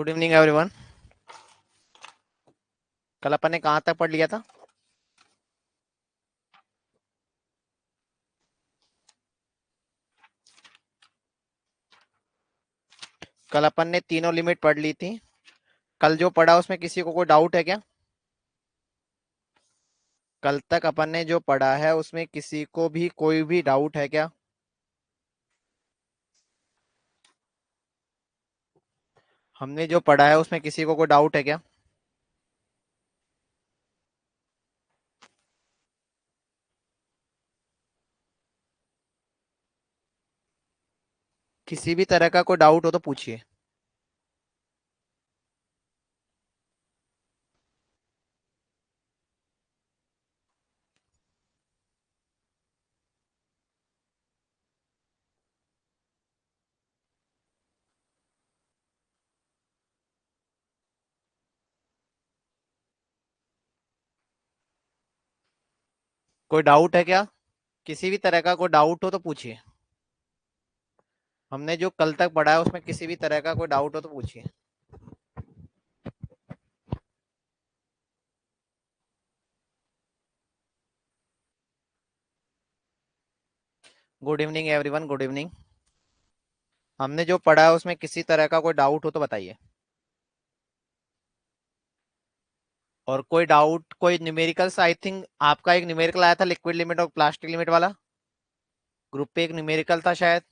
Good evening everyone. कल अपन ने कहाँ तक पढ़ लिया था? कल अपन ने तीनों लिमिट पढ़ ली थी। कल जो पढ़ा उसमें किसी को कोई डाउट है क्या? कल तक अपन ने जो पढ़ा है उसमें किसी को भी कोई भी डाउट है क्या? हमने जो पढ़ा है उसमें किसी को कोई डाउट है क्या? किसी भी तरह का कोई डाउट हो तो पूछिए। कोई डाउट है क्या? किसी भी तरह का कोई डाउट हो तो पूछिए। हमने जो कल तक पढ़ा है उसमें किसी भी तरह का कोई डाउट हो तो पूछिए। Good evening everyone, good evening. हमने जो पढ़ा है उसमें किसी तरह का कोई डाउट हो तो बताइए। और कोई डाउट, कोई न्यूमेरिकल्स, आई थिंक आपका एक न्यूमेरिकल आया था लिक्विड लिमिट और प्लास्टिक लिमिट वाला। ग्रुप पे एक न्यूमेरिकल था शायद,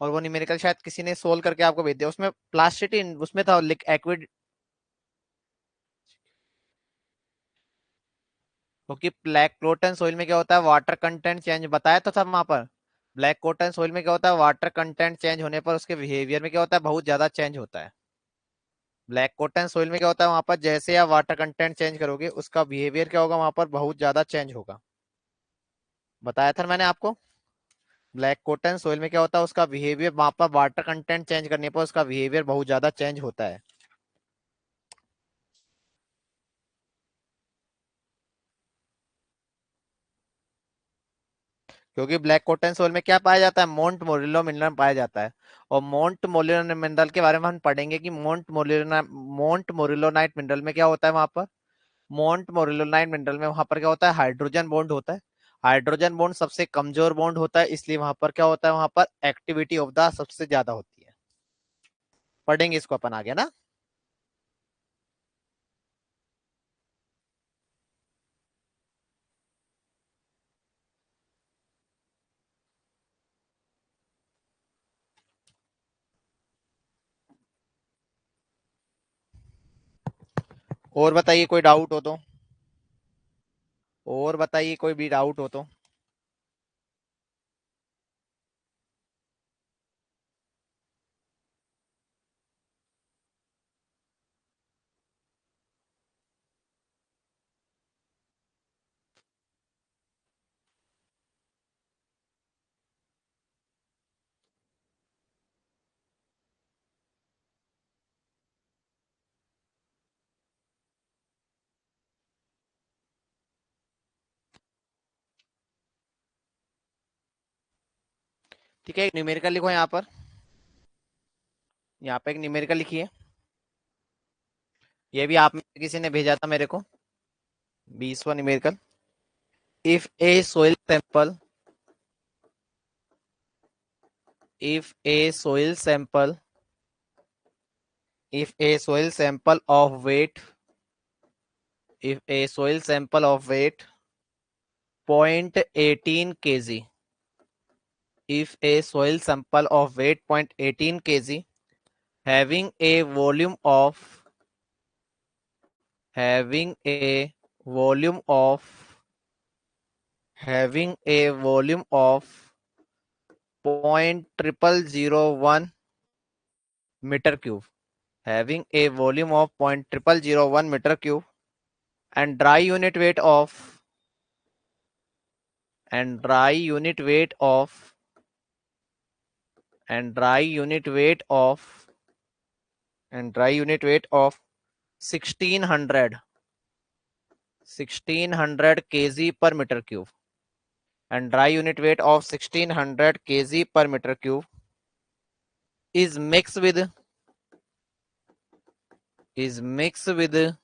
और वो न्यूमेरिकल शायद किसी ने सोल्व करके आपको भेज दिया। उसमें प्लास्टिसिटी उसमें था, एक्विड। क्योंकि ब्लैक क्लोटन सोइल में क्या होता है, वाटर कंटेंट चेंज बताया तो था वहां पर। ब्लैक कोटन सोइल में क्या होता है, वाटर कंटेंट चेंज होने पर उसके बिहेवियर में क्या होता है, बहुत ज्यादा चेंज होता है। ब्लैक कोटन सोइल में क्या होता है, वहां पर जैसे आप वाटर कंटेंट चेंज करोगे उसका बिहेवियर क्या होगा, वहां पर बहुत ज्यादा चेंज होगा। बताया था मैंने आपको। ब्लैक कोटन सोइल में क्या होता है, उसका बिहेवियर वहां पर वाटर कंटेंट चेंज करने पर उसका बिहेवियर बहुत ज्यादा चेंज होता है। क्योंकि ब्लैक कॉटन सोल में क्या पाया जाता है, मोंट मोरिलो मिनरल पाया जाता है। और मोंट मोरिलो मिनरल के बारे में हम पढ़ेंगे कि मोंट मोरिलोनाइट मिनरल में क्या होता है वहां पर। मोंट मोरिलोनाइट मिनरल में वहां पर क्या होता है, हाइड्रोजन बॉन्ड होता है। हाइड्रोजन बॉन्ड सबसे कमजोर बॉन्ड होता है, इसलिए वहां पर क्या होता है, वहां पर एक्टिविटी ऑफ द सबसे ज्यादा होती है। पढ़ेंगे इसको अपन आगे ना। और बताइए कोई डाउट हो तो। और बताइए कोई भी डाउट हो तो। ठीक है, एक न्यूमेरिकल लिखो यहाँ पर। यहाँ पे एक न्यूमेरिकल लिखिए। ये भी आप में से किसी ने भेजा था मेरे को, 20वां numerical. if a soil sample if a soil sample if a soil sample of weight if a soil sample of weight 0.18 kg if a soil sample of weight 0.18 kg having a volume of having a volume of having a volume of 0.0001 meter cube having a volume of 0.0001 meter cube and dry unit weight of and dry unit weight of and dry unit weight of and dry unit weight of 1600 kg per meter cube and dry unit weight of 1600 kg per meter cube is mixed with is mixed with 0.02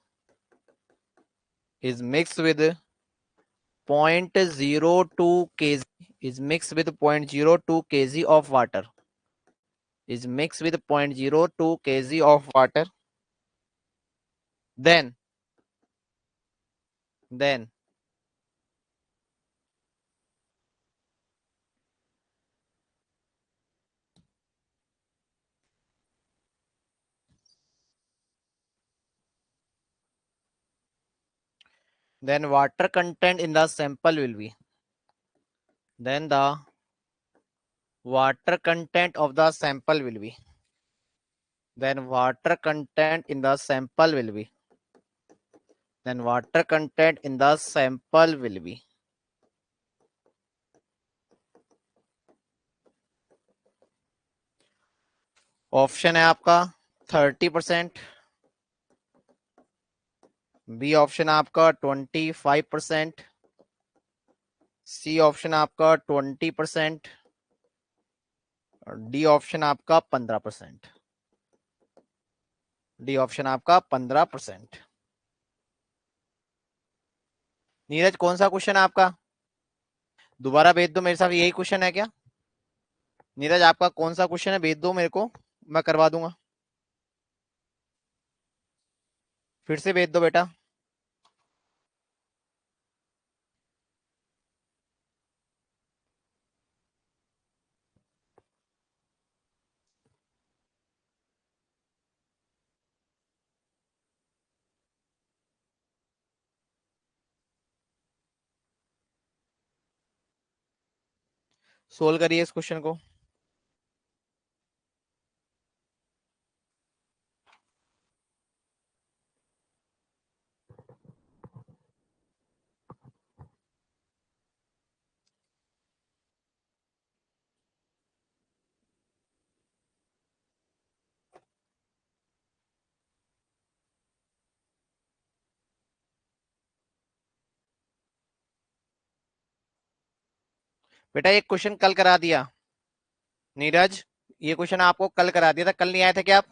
kg is mixed with 0.02 kg of water is mixed with 0.02 kg of water, then water content in the sample will be then the water content of the sample will be then water content in the sample will be then water content in the sample will be option है आपका 30%, B option आपका 25%, C option आपका 20%, D option आपका 15%। D option आपका 15%। नीरज कौन सा question है आपका? दोबारा भेज दो मेरे साथ, यही क्वेश्चन है क्या? नीरज आपका कौन सा क्वेश्चन है, भेज दो मेरे को, मैं करवा दूंगा। फिर से भेज दो बेटा। सोल्व करिए इस क्वेश्चन को। बेटा एक क्वेश्चन कल करा दिया नीरज, ये क्वेश्चन आपको कल करा दिया था, कल नहीं आए थे क्या आप?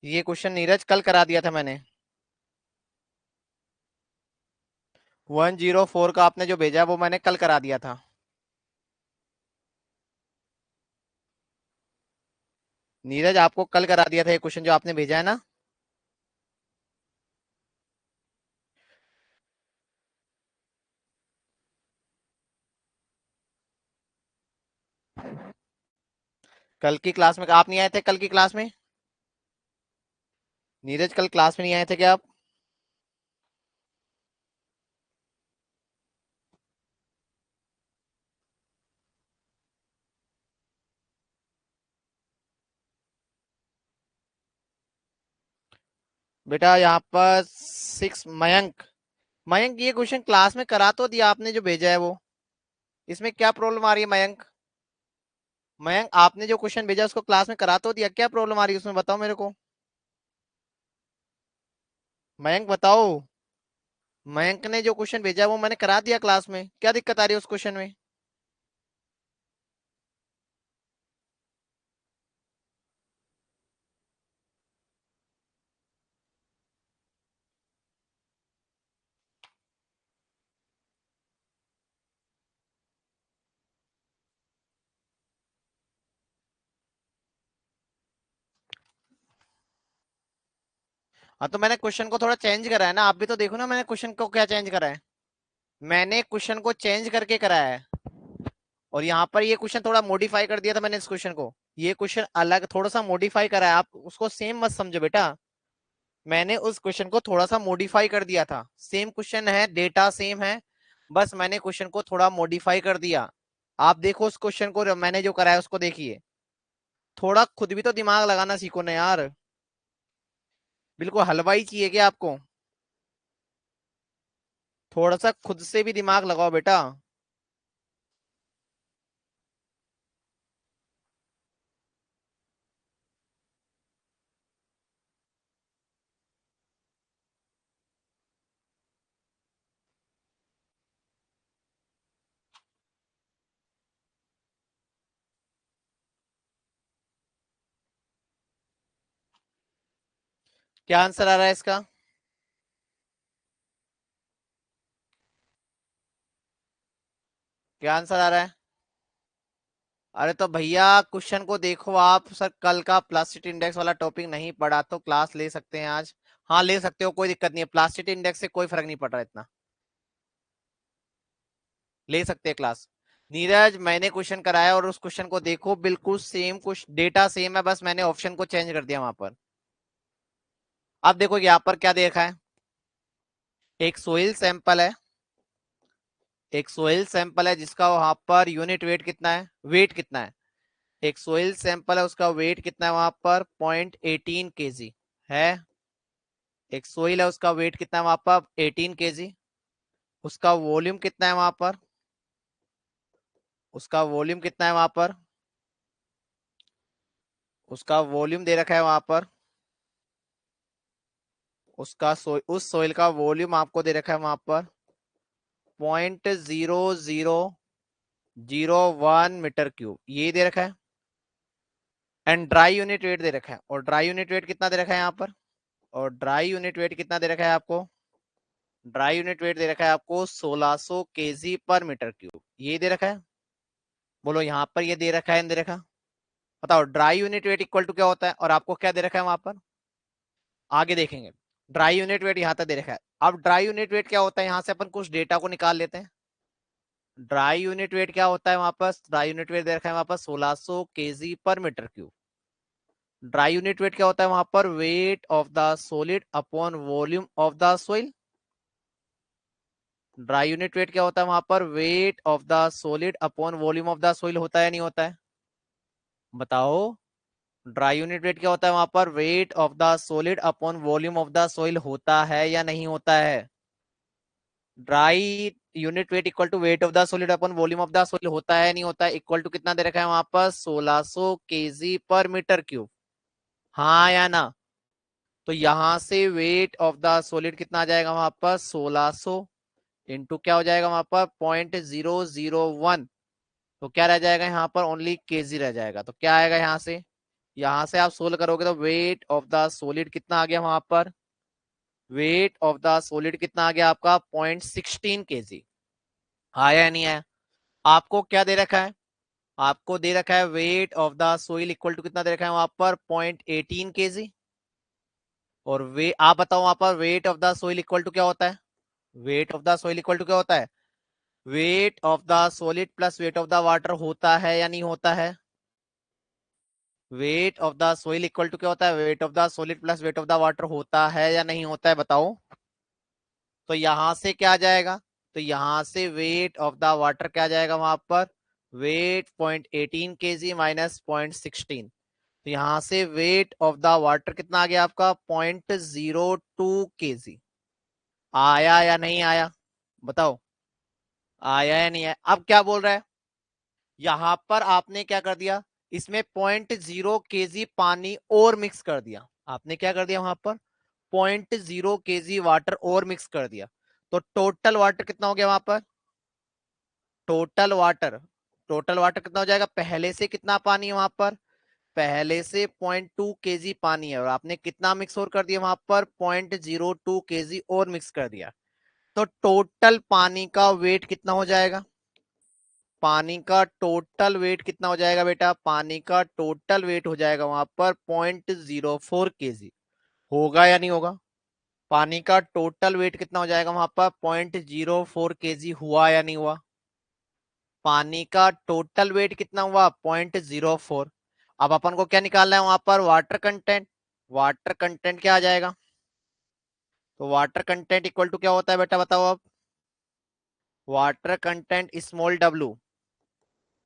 ये क्वेश्चन नीरज कल करा दिया था मैंने। 104 का आपने जो भेजा वो मैंने कल करा दिया था। नीरज आपको कल करा दिया था ये क्वेश्चन जो आपने भेजा है ना। कल की क्लास में आप नहीं आए थे? कल की क्लास में नीरज कल क्लास में नहीं आए थे क्या आप? बेटा यहाँ पर 6 मयंक, मयंक ये क्वेश्चन क्लास में करा तो दिया आपने जो भेजा है वो, इसमें क्या प्रॉब्लम आ रही है मयंक? मयंक आपने जो क्वेश्चन भेजा उसको क्लास में करा तो दिया, क्या प्रॉब्लम आ रही है उसमें बताओ मेरे को। मयंक बताओ, मयंक ने जो क्वेश्चन भेजा वो मैंने करा दिया क्लास में, क्या दिक्कत आ रही है उस क्वेश्चन में? हाँ तो मैंने क्वेश्चन को थोड़ा चेंज करा है ना, आप भी तो देखो ना मैंने क्वेश्चन को क्या चेंज करा है। मैंने क्वेश्चन को चेंज करके कराया है, और यहाँ पर ये क्वेश्चन थोड़ा मॉडिफाई कर दिया था मैंने इस क्वेश्चन को। ये क्वेश्चन अलग थोड़ा सा मॉडिफाई करा है, आप उसको सेम मत समझो बेटा। मैंने उस क्वेश्चन को थोड़ा सा मॉडिफाई कर दिया था, सेम क्वेश्चन है, डेटा सेम है, बस मैंने क्वेश्चन को थोड़ा मॉडिफाई कर दिया। आप देखो उस क्वेश्चन को, मैंने जो कराया उसको देखिए। थोड़ा खुद भी तो दिमाग लगाना सीखो ना यार, बिल्कुल हलवाई चाहिए क्या आपको? थोड़ा सा खुद से भी दिमाग लगाओ बेटा। क्या आंसर आ रहा है इसका? क्या आंसर आ रहा है? अरे तो भैया क्वेश्चन को देखो आप, सर कल का प्लास्टिक इंडेक्स वाला टॉपिक नहीं पढ़ा तो क्लास ले सकते हैं आज? हाँ ले सकते हो, कोई दिक्कत नहीं है, प्लास्टिक इंडेक्स से कोई फर्क नहीं पड़ रहा इतना, ले सकते हैं क्लास। नीरज मैंने क्वेश्चन कराया और उस क्वेश्चन को देखो, बिल्कुल सेम, कुछ डेटा सेम है, बस मैंने ऑप्शन को चेंज कर दिया वहां पर। अब देखो यहाँ पर क्या देखा है, एक सोइल सैंपल है, एक सोइल सैंपल है जिसका वहां पर यूनिट वेट कितना है, वेट कितना है, एक सोइल सैंपल है उसका वेट कितना है वहां पर 0.18 kg है। एक सोइल है उसका वेट कितना है वहां पर 18 kg। उसका वॉल्यूम कितना है वहां पर, उसका वॉल्यूम कितना है वहां पर, उसका वॉल्यूम दे रखा है वहां पर, उस सोइल का वॉल्यूम आपको दे रखा है वहां पर 0.0001 मीटर क्यूब, ये दे रखा है। एंड ड्राई यूनिट वेट दे रखा है, और ड्राई यूनिट वेट कितना दे रखा है यहाँ पर, और ड्राई यूनिट वेट कितना दे रखा है आपको, ड्राई यूनिट वेट दे रखा है आपको 1600 kg/मीटर क्यूब, ये दे रखा है। बोलो यहाँ पर ये दे रखा है, दे रखा, बताओ dry unit weight equal to क्या होता है, और आपको क्या दे रखा है वहां पर, आगे देखेंगे। ड्राई यूनिट वेट यहाँ तक दे रखा है। अब ड्राई यूनिट वेट क्या होता है, यहाँ से अपन कुछ डेटा को निकाल लेते हैं। ड्राई यूनिट वेट क्या होता है वहां पर, ड्राई यूनिट वेट दे रखा है वहां पर 1600 kg/मीटर क्यूब। ड्राई यूनिट वेट क्या होता है वहां पर, weight of the solid upon volume of the soil. Dry unit wait क्या होता है वहां पर, weight of the solid upon volume of the soil, होता है नहीं होता है, बताओ। ड्राई यूनिट वेट क्या होता है वहां पर, weight of the solid upon volume of the soil, होता है या नहीं होता है? Dry unit weight equal to weight of the solid upon volume of the soil, होता है नहीं होता है, इक्वल टू कितना दे रखा है वहां पर 1600 kg/मीटर क्यूब, हाँ या ना? तो यहां से वेट ऑफ द सॉलिड कितना आ जाएगा वहां पर 1600 इंटू क्या हो जाएगा वहां पर 0.001, तो क्या रह जाएगा यहाँ पर, ओनली केजी रह जाएगा। तो क्या आएगा यहाँ से, यहाँ से आप सोल्व करोगे तो वेट ऑफ द सॉलिड कितना आ गया वहां पर, वेट ऑफ द सॉलिड कितना आ गया आपका 0.16 kg, आया या नहीं आया? आपको क्या दे रखा है, आपको दे रखा है weight of the soil equal to कितना दे रखा है वहां पर 0.18 kg। और वे आप बताओ वहां पर weight of the soil equal to क्या होता है, weight of the soil equal to क्या होता है, weight of the solid plus weight of the water, होता है या नहीं होता है? Weight of the soil equal to क्या होता है, weight of the solid plus weight of the water, होता है या नहीं होता है, बताओ। तो यहां से क्या आ जाएगा, तो यहां से वेट ऑफ द वाटर क्या आ जाएगा वहां पर, वेट 0.18 kg माइनस 0.16, तो यहां से वेट ऑफ द वाटर कितना आ गया आपका 0.02 kg, आया या नहीं आया, बताओ, आया या नहीं आया? अब क्या बोल रहा है, यहां पर आपने क्या कर दिया, इसमें 0.0 kg पानी और मिक्स कर दिया, आपने क्या कर दिया वहां पर 0.0 kg वाटर और मिक्स कर दिया, तो टोटल वाटर कितना हो गया वहां पर, टोटल वाटर, टोटल वाटर कितना हो जाएगा, पहले से कितना पानी है वहां पर, पहले से 0.2 kg पानी है, और आपने कितना मिक्स और कर दिया वहां पर 0.02 kg और मिक्स कर दिया, तो टोटल पानी का वेट कितना हो जाएगा, पानी का टोटल वेट कितना हो जाएगा बेटा, पानी का टोटल वेट हो जाएगा वहां पर 0.04 kg, होगा या नहीं होगा? पानी का टोटल वेट कितना हो जाएगा वहां पर 0.04 kg, हुआ या नहीं हुआ? पानी का टोटल वेट कितना हुआ 0.04। अब अपन को क्या निकालना है वहां पर, वाटर कंटेंट, वाटर कंटेंट क्या आ जाएगा, तो वाटर कंटेंट इक्वल टू क्या होता है बेटा, बताओ अब। Water content small W,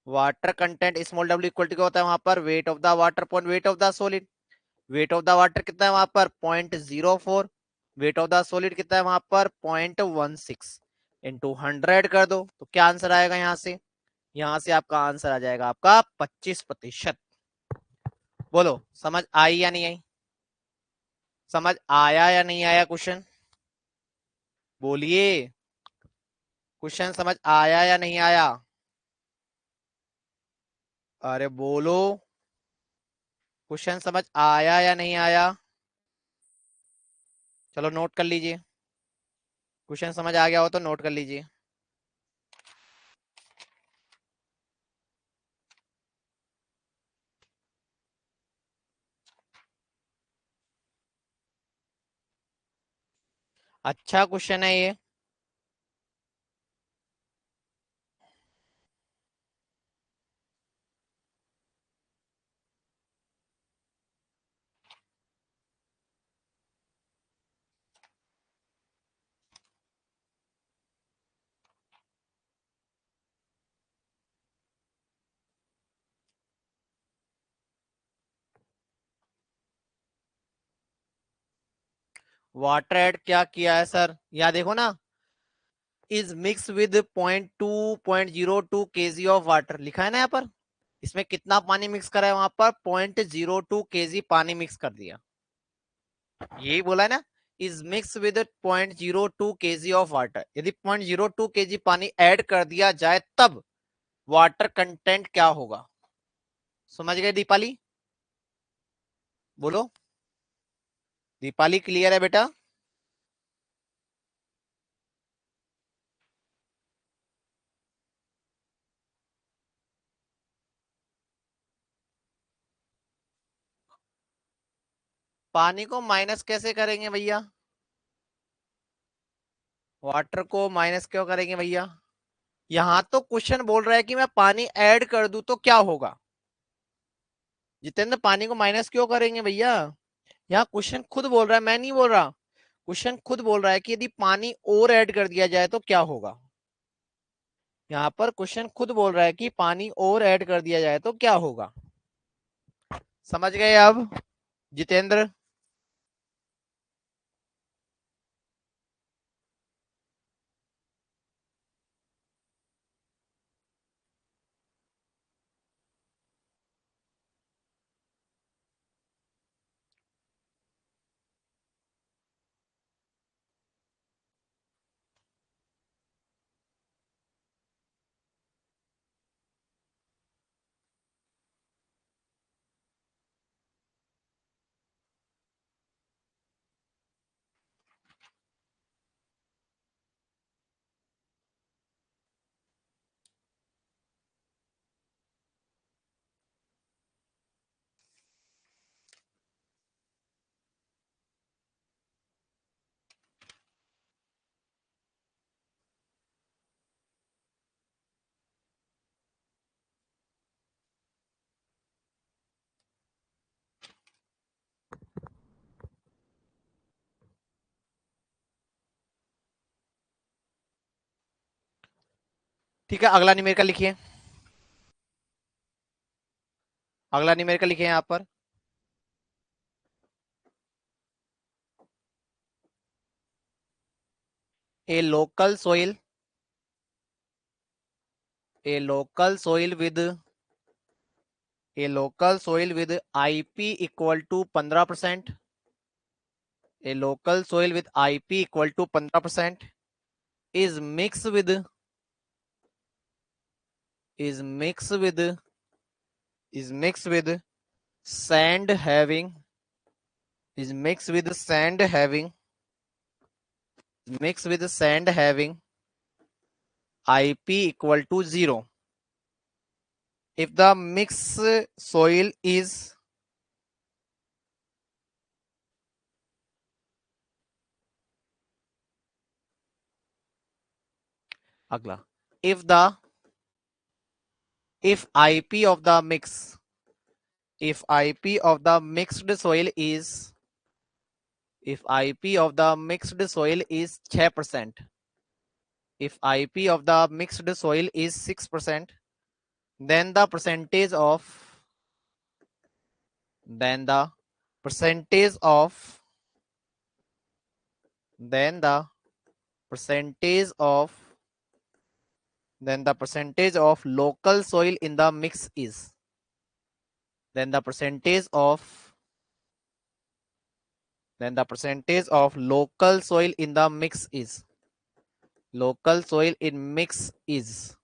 water content small W equal to क्या होता है वहां पर, weight of the water point weight of the solid, weight of the water कितना है वहां पर 0.04, वेट ऑफ द सॉलिड कितना है वहां पर 0.16, इंटू 100 कर दो, तो क्या आंसर आएगा यहाँ से, यहाँ से आपका आंसर आ जाएगा आपका 25%। बोलो समझ आई या नहीं आई, समझ आया या नहीं आया क्वेश्चन, बोलिए, क्वेश्चन समझ आया या नहीं आया, अरे बोलो, क्वेश्चन समझ आया या नहीं आया? चलो नोट कर लीजिए, क्वेश्चन समझ आ गया हो तो नोट कर लीजिए। अच्छा क्वेश्चन है ये। वाटर ऐड क्या किया है सर, यहाँ देखो ना, is mix with 0.02 of water लिखा है ना यहाँ पर। इसमें कितना पानी मिक्स करा है, वहां पर 0.02 पानी मिक्स कर दिया, यही बोला है ना। Is mix with 0.02 of water, यदि 0.02 पानी ऐड कर दिया जाए तब वाटर कंटेंट क्या होगा। समझ गए दीपाली, बोलो। दीपाली क्लियर है बेटा। पानी को माइनस कैसे करेंगे भैया, वाटर को माइनस क्यों करेंगे भैया। यहां तो क्वेश्चन बोल रहा है कि मैं पानी ऐड कर दूं तो क्या होगा। जितेंद्र पानी को माइनस क्यों करेंगे भैया, यहाँ क्वेश्चन खुद बोल रहा है, मैं नहीं बोल रहा। क्वेश्चन खुद बोल रहा है कि यदि पानी और ऐड कर दिया जाए तो क्या होगा। यहाँ पर क्वेश्चन खुद बोल रहा है कि पानी और ऐड कर दिया जाए तो क्या होगा। समझ गए अब जितेंद्र। ठीक है, अगला न्यूमेरिकल लिखिए। अगला न्यूमेरिकल लिखिए यहाँ पर। A local soil, a local soil with, a local soil with IP equal to 15%, a local soil with IP equal to 15% is mixed with, is mixed with, is mixed with sand having, is mixed with sand having, mixed with sand having IP equal to 0. If the mixed soil is, अगला, if the, if IP of the mix, if IP of the mixed soil is, if IP of the mixed soil is 6%, if IP of the mixed soil is 6%, then the percentage of, then the percentage of, then the percentage of, then the percentage of local soil in the mix is, then the percentage of, then the percentage of local soil in the mix is, local soil in mix is,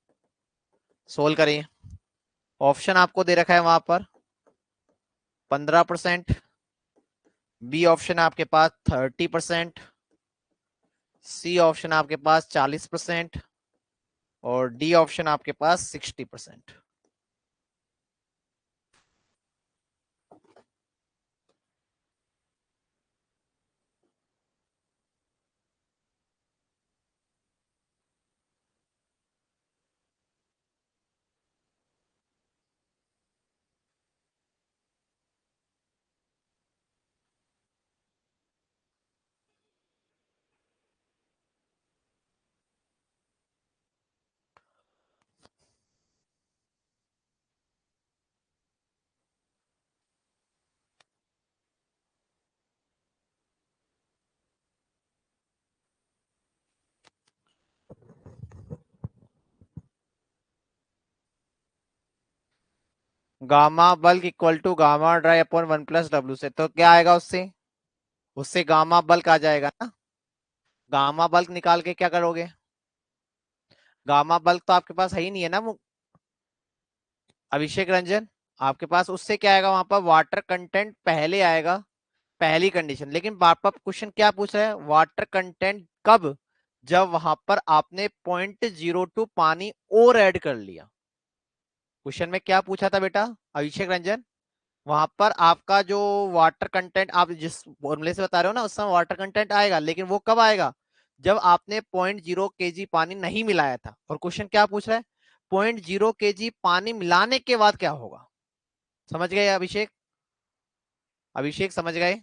solve करिए। Option आपको दे रखा है वहां पर 15%, B option आपके पास 30%, C option आपके पास 40% और डी ऑप्शन आपके पास 60%। Gamma bulk equal to gamma dry upon 1 + W से, तो क्या आएगा उससे? उससे गामा बल्क आ जाएगा ना। गामा बल्क निकाल के क्या करोगे? गामा बल्क तो आपके पास है ही नहीं है ना अभिषेक रंजन। आपके पास उससे क्या आएगा? वहां पर वाटर कंटेंट पहले आएगा, पहली कंडीशन। लेकिन पापा क्वेश्चन क्या पूछ रहा है? वाटर कंटेंट कब? जब वहां पर आपने 0.02 पानी और ऐड कर लिया। क्वेश्चन में क्या पूछा था बेटा अभिषेक रंजन? वहां पर आपका जो वाटर कंटेंट आप जिस फॉर्मूले से बता रहे हो ना, उस समय वाटर कंटेंट आएगा, लेकिन वो कब आएगा? जब आपने 0.0 kg पानी नहीं मिलाया था। और क्वेश्चन क्या पूछ रहा है? 0.0 kg पानी मिलाने के बाद क्या होगा? समझ गए अभिषेक? अभिषेक समझ गए?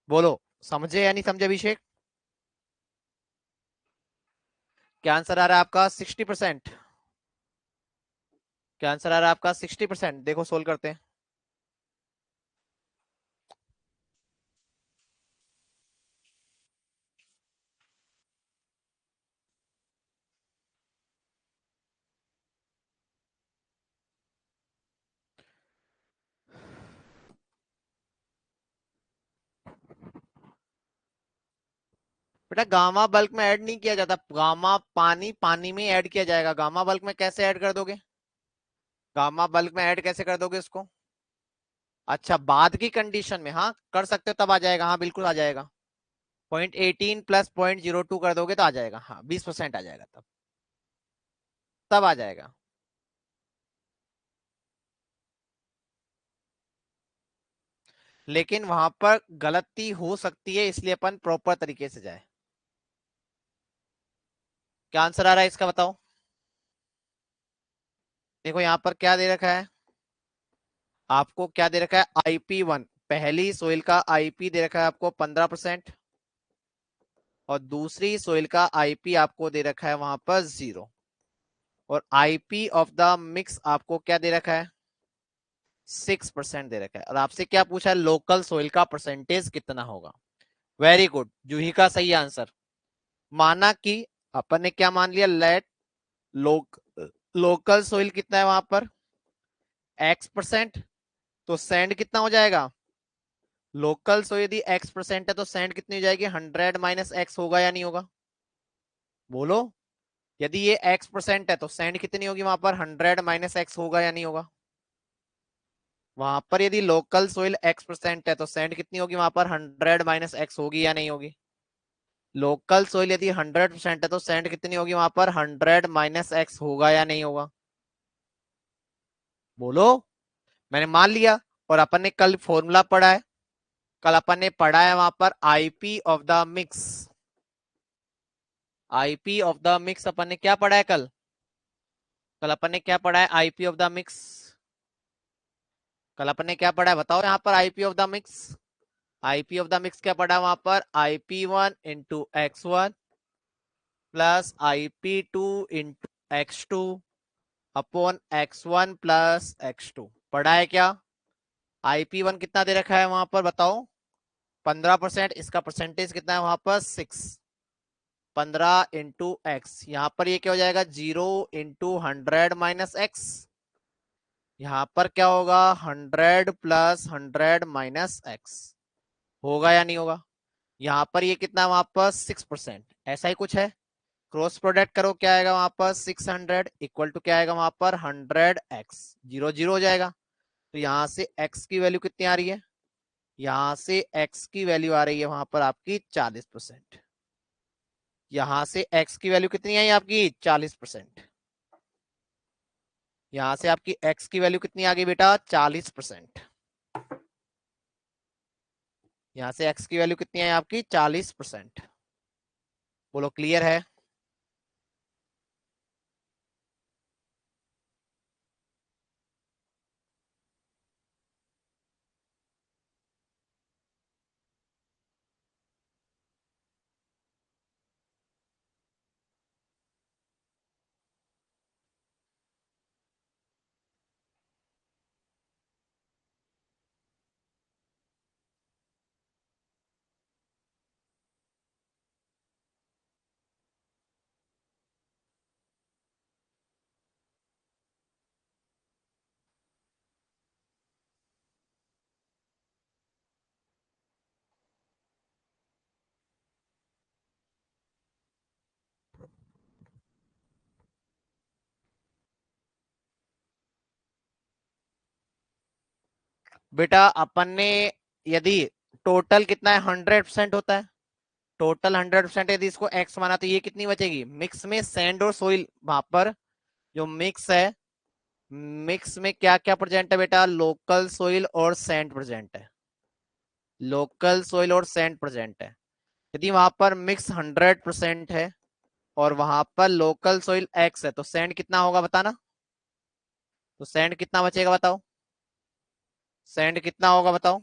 बोलो, समझे या नहीं समझे अभिषेक? क्या आंसर आ रहा है आपका? 60%। क्या आंसर आ रहा है आपका? 60%। देखो सोल्व करते हैं। बेटा गामा बल्क में ऐड नहीं किया जाता। गामा पानी पानी में ऐड किया जाएगा। गामा बल्क में कैसे ऐड कर दोगे? गामा बल्क में ऐड कैसे कर दोगे उसको? अच्छा, बाद की कंडीशन में हाँ कर सकते हो, तब आ जाएगा। हाँ बिल्कुल आ जाएगा। 0.18 + 0.02 कर दोगे तो आ जाएगा। हाँ 20% आ जाएगा तब। तब आ जाएगा। लेकिन वहां पर गलती हो सकती है, इसलिए अपन प्रॉपर तरीके से जाए। क्या आंसर आ रहा है इसका बताओ? देखो यहाँ पर क्या दे रखा है आपको? क्या दे रखा है? IP1 पहली सोइल का IP दे रखा है आपको 15%, और दूसरी सोइल का IP आपको दे रखा है वहां पर 0। और IP ऑफ द मिक्स आपको क्या दे रखा है? 6% दे रखा है। और आपसे क्या पूछा है? लोकल सोइल का परसेंटेज कितना होगा? वेरी गुड, जूही का सही आंसर। माना कि अपन ने क्या मान लिया? लेट लोक लोकल सोइल कितना है वहां पर? X%। तो सैंड कितना हो जाएगा? लोकल सो यदि X% है तो सैंड कितनी हो जाएगी? 100 - X होगा या नहीं होगा? बोलो। यदि ये X% है तो सैंड कितनी होगी वहां पर? 100 - X होगा या नहीं होगा? वहां पर यदि लोकल सोइल X% है तो सैंड कितनी होगी वहां पर? 100 - X होगी या नहीं होगी? लोकल सोइल यदि 100% है तो सैंड कितनी होगी वहां पर? 100 - X होगा या नहीं होगा? बोलो। मैंने मान लिया। और अपन ने कल फॉर्मूला पढ़ा है। कल अपन ने पढ़ा है वहां पर IP of the mix. IP of the mix अपन ने क्या पढ़ा है कल? कल अपन ने क्या पढ़ा है आईपी ऑफ द मिक्स? कल अपन ने क्या पढ़ा है बताओ यहाँ पर IP of the mix? IP of the mix क्या पढ़ा है वहां पर? IP1 × X1 plus IP2 × X2 upon X1 + X2। पढ़ा है क्या? IP1 कितना दे रखा है वहां पर बताओ? 15%। इसका परसेंटेज कितना है वहां पर? 6। 15 × X। यहाँ पर ये क्या हो जाएगा? 0 × 100 - X। यहाँ पर क्या होगा? 100 + 100 - X। होगा या नहीं होगा? यहाँ पर ये कितना है वहां पर? 6%। ऐसा ही कुछ है। क्रॉस प्रोडक्ट करो, क्या आएगा वहां पर? 600 इक्वल टू क्या आएगा वहां पर? 100 X। 0 0 हो जाएगा। तो यहां से x की वैल्यू कितनी आ रही है, यहां से x की वैल्यू आ रही है वहां पर आपकी 40%। यहां से x की वैल्यू कितनी आई आपकी 40%। यहां से आपकी x की वैल्यू कितनी आ गई बेटा 40%। यहां से x की वैल्यू कितनी आई आपकी 40%। बोलो क्लियर है। बेटा अपन ने यदि टोटल कितना है 100% होता है, टोटल 100% यदि इसको एक्स माना तो ये कितनी बचेगी, मिक्स में सैंड और सोइल वहां पर जो मिक्स है, मिक्स में क्या क्या प्रेजेंट है बेटा, लोकल सोइल और सैंड प्रेजेंट है, लोकल सोइल और सैंड प्रेजेंट है। यदि वहां पर मिक्स 100% है और वहां पर लोकल सोइल एक्स है तो सैंड कितना होगा बताना, तो सैंड कितना बचेगा बताओ, सैंड कितना होगा बताओ।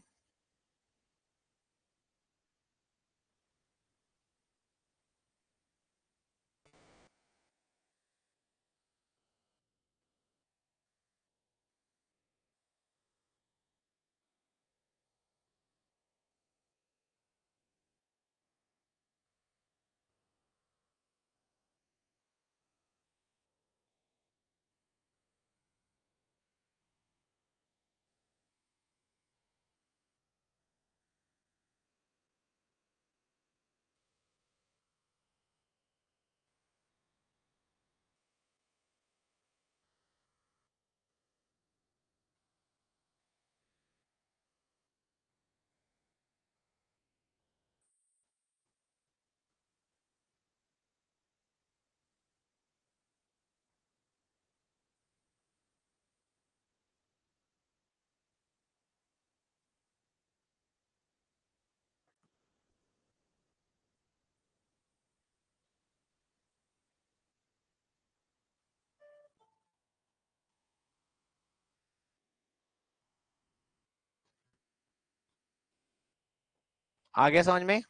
आगे समझ में।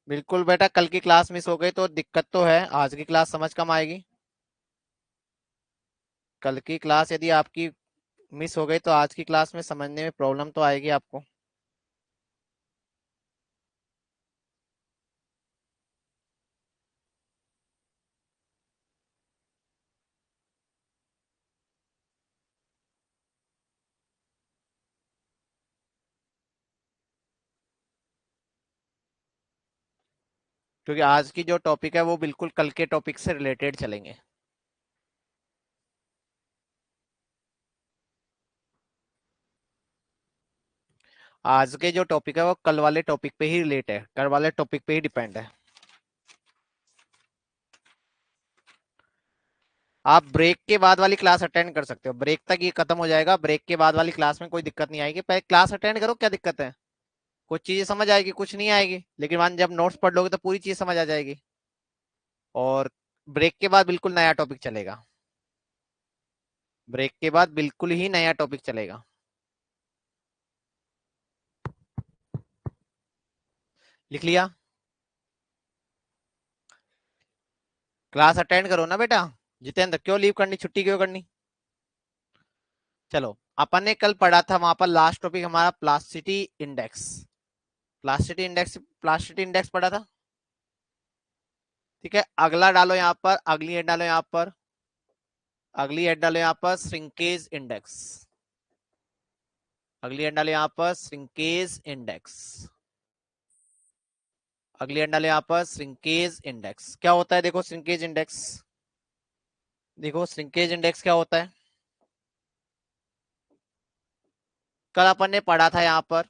बिल्कुल बेटा, कल की क्लास मिस हो गई तो दिक्कत तो है, आज की क्लास समझ कम आएगी। कल की क्लास यदि आपकी मिस हो गई तो आज की क्लास में समझने में प्रॉब्लम तो आएगी आपको। क्योंकि आज की जो टॉपिक है वो बिल्कुल कल के टॉपिक से रिलेटेड चलेंगे। आज के जो टॉपिक है वो कल वाले टॉपिक पे ही रिलेट है, कल वाले टॉपिक पे ही डिपेंड है। आप ब्रेक के बाद वाली क्लास अटेंड कर सकते हो, ब्रेक तक ये खत्म हो जाएगा, ब्रेक के बाद वाली क्लास में कोई दिक्कत नहीं आएगी, पहले क्लास अटेंड करो, क्या दिक्कत है। कुछ चीजें समझ आएगी कुछ नहीं आएगी, लेकिन वन जब नोट्स पढ़ लोगे तो पूरी चीज समझ आ जाएगी। और ब्रेक के बाद बिल्कुल नया टॉपिक चलेगा, ब्रेक के बाद बिल्कुल ही नया टॉपिक चलेगा। लिख लिया। क्लास अटेंड करो ना बेटा। जितेंद्र क्यों लीव करनी, छुट्टी क्यों करनी। चलो, अपन ने कल पढ़ा था वहां पर लास्ट टॉपिक हमारा plasticity index, plasticity index, plasticity index पढ़ा था। ठीक है, अगला डालो यहाँ पर, अगली हेड डालो यहाँ पर, अगली हेड डालो यहाँ पर श्रिंकेज इंडेक्स, अगली हेड डालो यहाँ पर श्रिंकेज इंडेक्स, अगली हेड डालो यहाँ पर श्रिंकेज इंडेक्स। क्या होता है देखो श्रिंकेज इंडेक्स, देखो श्रिंकेज इंडेक्स क्या होता है, कल अपन ने पढ़ा था यहाँ पर,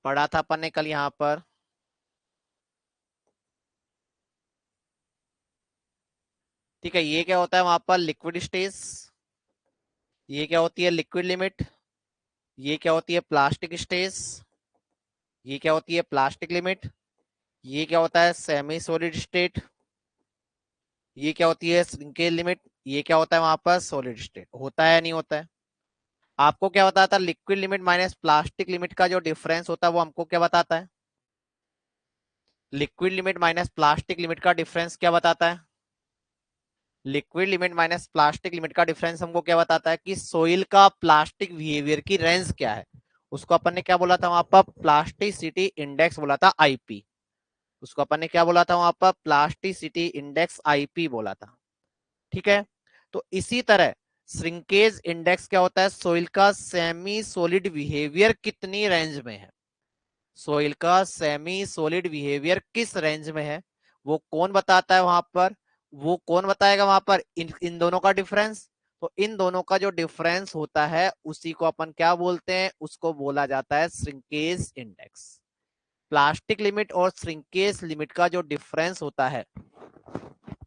पढ़ा था अपन ने कल यहाँ पर, ठीक है। ये क्या होता है वहां पर, लिक्विड स्टेज। ये क्या होती है, लिक्विड लिमिट। ये क्या होती है, प्लास्टिक स्टेज। ये क्या होती है, प्लास्टिक लिमिट। ये क्या होता है, सेमी सॉलिड स्टेट। ये क्या होती है, श्रिंकेज लिमिट। ये क्या होता है वहां पर, सॉलिड स्टेट। होता है या नहीं होता है? आपको क्या बताता है, liquid limit minus plastic limit का जो डिफरेंस होता है वो हमको क्या बताता है, liquid limit minus plastic limit का डिफरेंस क्या बताता है, liquid limit minus plastic limit का डिफरेंस हमको क्या बताता है कि सोइल का प्लास्टिक बिहेवियर की रेंज क्या है। उसको अपन ने क्या बोला था वहां पर, प्लास्टिसिटी इंडेक्स बोला था, आईपी। उसको अपन ने क्या बोला था वहां पर, प्लास्टिसिटी इंडेक्स आईपी बोला था, ठीक है। तो इसी तरह श्रिंकेज इंडेक्स क्या होता है, सोइल का सेमी सोलिड बिहेवियर कितनी रेंज में है, सोइल का सेमी सोलिड बिहेवियर किस रेंज में है, वो कौन बताता है वहां पर, वो कौन बताएगा वहां पर, इन दोनों का डिफरेंस। तो इन दोनों का जो डिफरेंस होता है उसी को अपन क्या बोलते हैं, उसको बोला जाता है श्रिंकेज इंडेक्स। प्लास्टिक लिमिट और श्रिंकेज लिमिट का जो डिफरेंस होता है,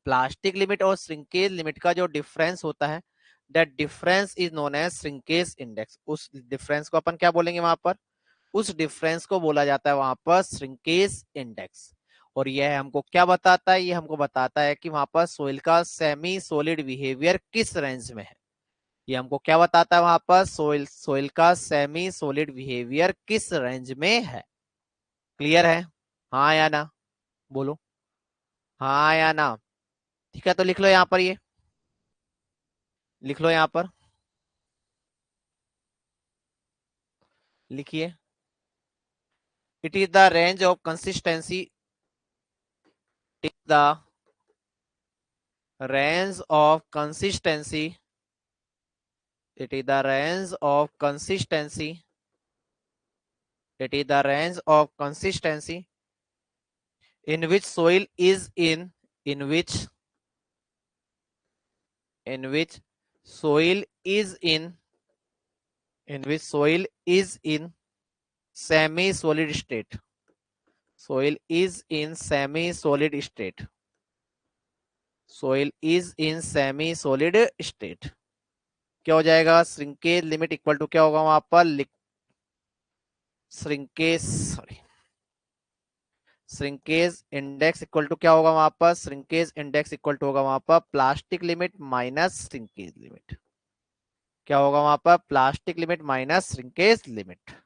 प्लास्टिक लिमिट और श्रिंकेज लिमिट का जो डिफरेंस होता है, that difference is known as shrinkage index. उस डिफरेंस को अपन क्या बोलेंगे वहां पर, उस डिफरेंस को बोला जाता है वहां पर श्रिंकेज इंडेक्स। और यह हमको क्या बताता है, ये हमको बताता है कि वहां पर सोइल का सेमी सोलिड बिहेवियर किस रेंज में है। ये हमको क्या बताता है वहां पर, सोइल सोइल का सेमी सोलिड बिहेवियर किस रेंज में है। क्लियर है, हाँ या ना, बोलो हाँ या ना। ठीक है, तो लिख लो यहाँ पर, ये लिख लो यहाँ पर, लिखिए, it is the range of consistency, is the range of consistency, it is the range of consistency, it is the range of consistency in which soil is in which soil is in which soil is in semi solid state, soil is in semi solid state, soil is in semi solid state। क्या हो जाएगा, shrinkage limit equal to क्या होगा वहां पर, shrinkage sorry shrinkage index equal to क्या होगा वहां पर, श्रिंकेज इंडेक्स इक्वल टू होगा वहां पर plastic limit minus shrinkage limit. क्या होगा वहां पर, plastic limit minus shrinkage limit.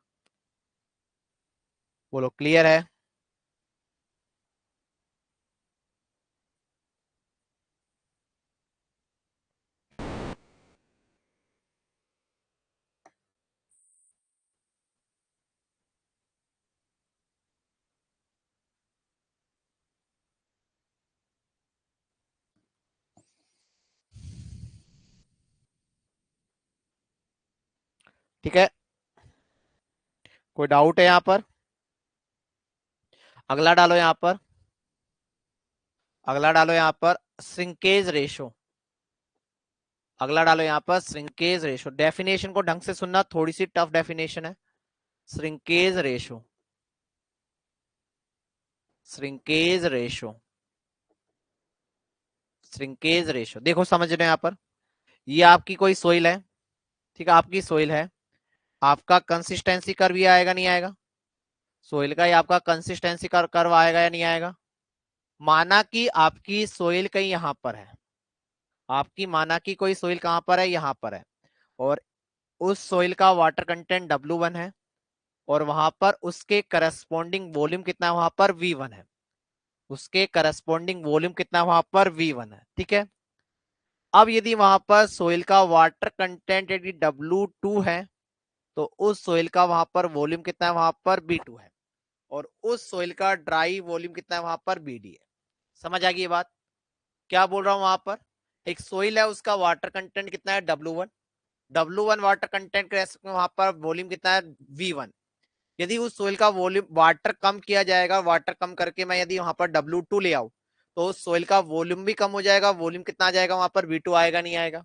बोलो क्लियर है, ठीक है। कोई डाउट है यहाँ पर, अगला डालो यहाँ पर, अगला डालो यहाँ पर श्रिंकेज रेशो, अगला डालो यहाँ पर श्रिंकेज रेशो। डेफिनेशन को ढंग से सुनना, थोड़ी सी टफ डेफिनेशन है। Shrinkage ratio, shrinkage ratio, shrinkage ratio देखो समझ रहे हो यहाँ पर, ये आपकी कोई सोइल है, ठीक है, आपकी सोइल है, आपका कंसिस्टेंसी कर्व ये आएगा नहीं आएगा, सोइल का ये आपका कंसिस्टेंसी कर्व आएगा या नहीं आएगा। माना कि आपकी सोइल कहीं यहां पर है, आपकी माना कि कोई सोइल कहां पर है, यहां पर है, और उस सोइल का वाटर कंटेंट W1 है, और वहां पर उसके करस्पॉन्डिंग वॉल्यूम कितना है वहां पर, V1 है, उसके करस्पॉन्डिंग वॉल्यूम कितना वहां पर, V1 है, ठीक है। अब यदि वहां पर सोइल का वाटर कंटेंट यदि W2 है, तो उस सोइल का वहां पर वॉल्यूम कितना है वहां पर, B2 है, और उस सोइल का ड्राई वॉल्यूम कितना है वहां पर, BD है। समझ आ गई ये बात, क्या बोल रहा हूं वहां पर, एक सोइल है उसका वाटर कंटेंट कितना है, W1, W1 वाटर कंटेंट के में वहां पर वॉल्यूम कितना है, V1। यदि उस सोइल का वॉल्यूम वाटर कम किया जाएगा, वाटर कम करके मैं यदि वहां पर W2 ले आऊं, तो सोइल का वॉल्यूम भी कम हो जाएगा। वॉल्यूम कितना आ जाएगा वहां पर, V2 आएगा नहीं आएगा,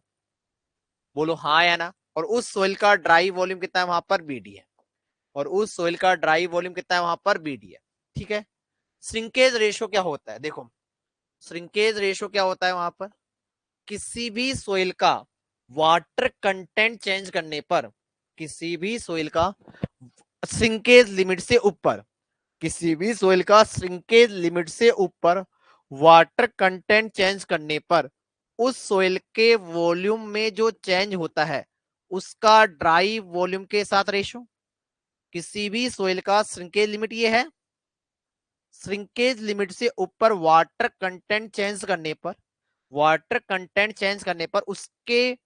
बोलो हाँ या ना। और उस सोइल का ड्राई वॉल्यूम कितना है वहां पर, BD है। और उस सोइल का ड्राई वॉल्यूम कितना है वहां पर, BD है। ठीक है। श्रिंकेज रेशो क्या होता है, देखो श्रिंकेज रेशो क्या होता है वहां पर, किसी भी सोइल का वाटर कंटेंट चेंज करने पर, किसी भी सोइल का श्रिंकेज लिमिट से ऊपर, किसी भी सोइल का श्रिंकेज लिमिट से ऊपर वाटर कंटेंट चेंज करने पर उस सोइल के वॉल्यूम में जो चेंज होता है उसका ड्राई वॉल्यूम के साथ रेशो। किसी भी सोइल का श्रिंकेज लिमिट ये है, श्रिंकेज लिमिट से ऊपर वाटर कंटेंट चेंज करने पर, वाटर कंटेंट चेंज करने पर उसके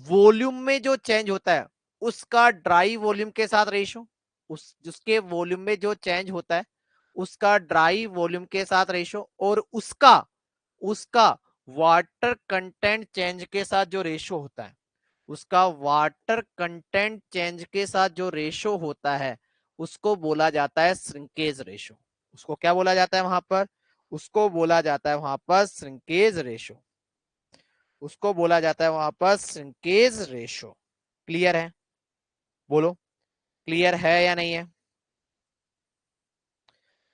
वॉल्यूम में जो चेंज होता है उसका ड्राई वॉल्यूम के साथ रेशो। उस जिसके वॉल्यूम में जो चेंज होता है उसका ड्राई वॉल्यूम के साथ रेशो, और उसका उसका वाटर कंटेंट चेंज के साथ जो रेशो होता है, उसका वाटर कंटेंट चेंज के साथ जो रेशो होता है उसको बोला जाता है श्रिंकेज रेशो। उसको क्या बोला जाता है वहां पर, उसको बोला जाता है वहां पर श्रिंकेज रेशो। उसको बोला जाता है वहां पर श्रिंकेज रेशो। क्लियर है, बोलो क्लियर है या नहीं है,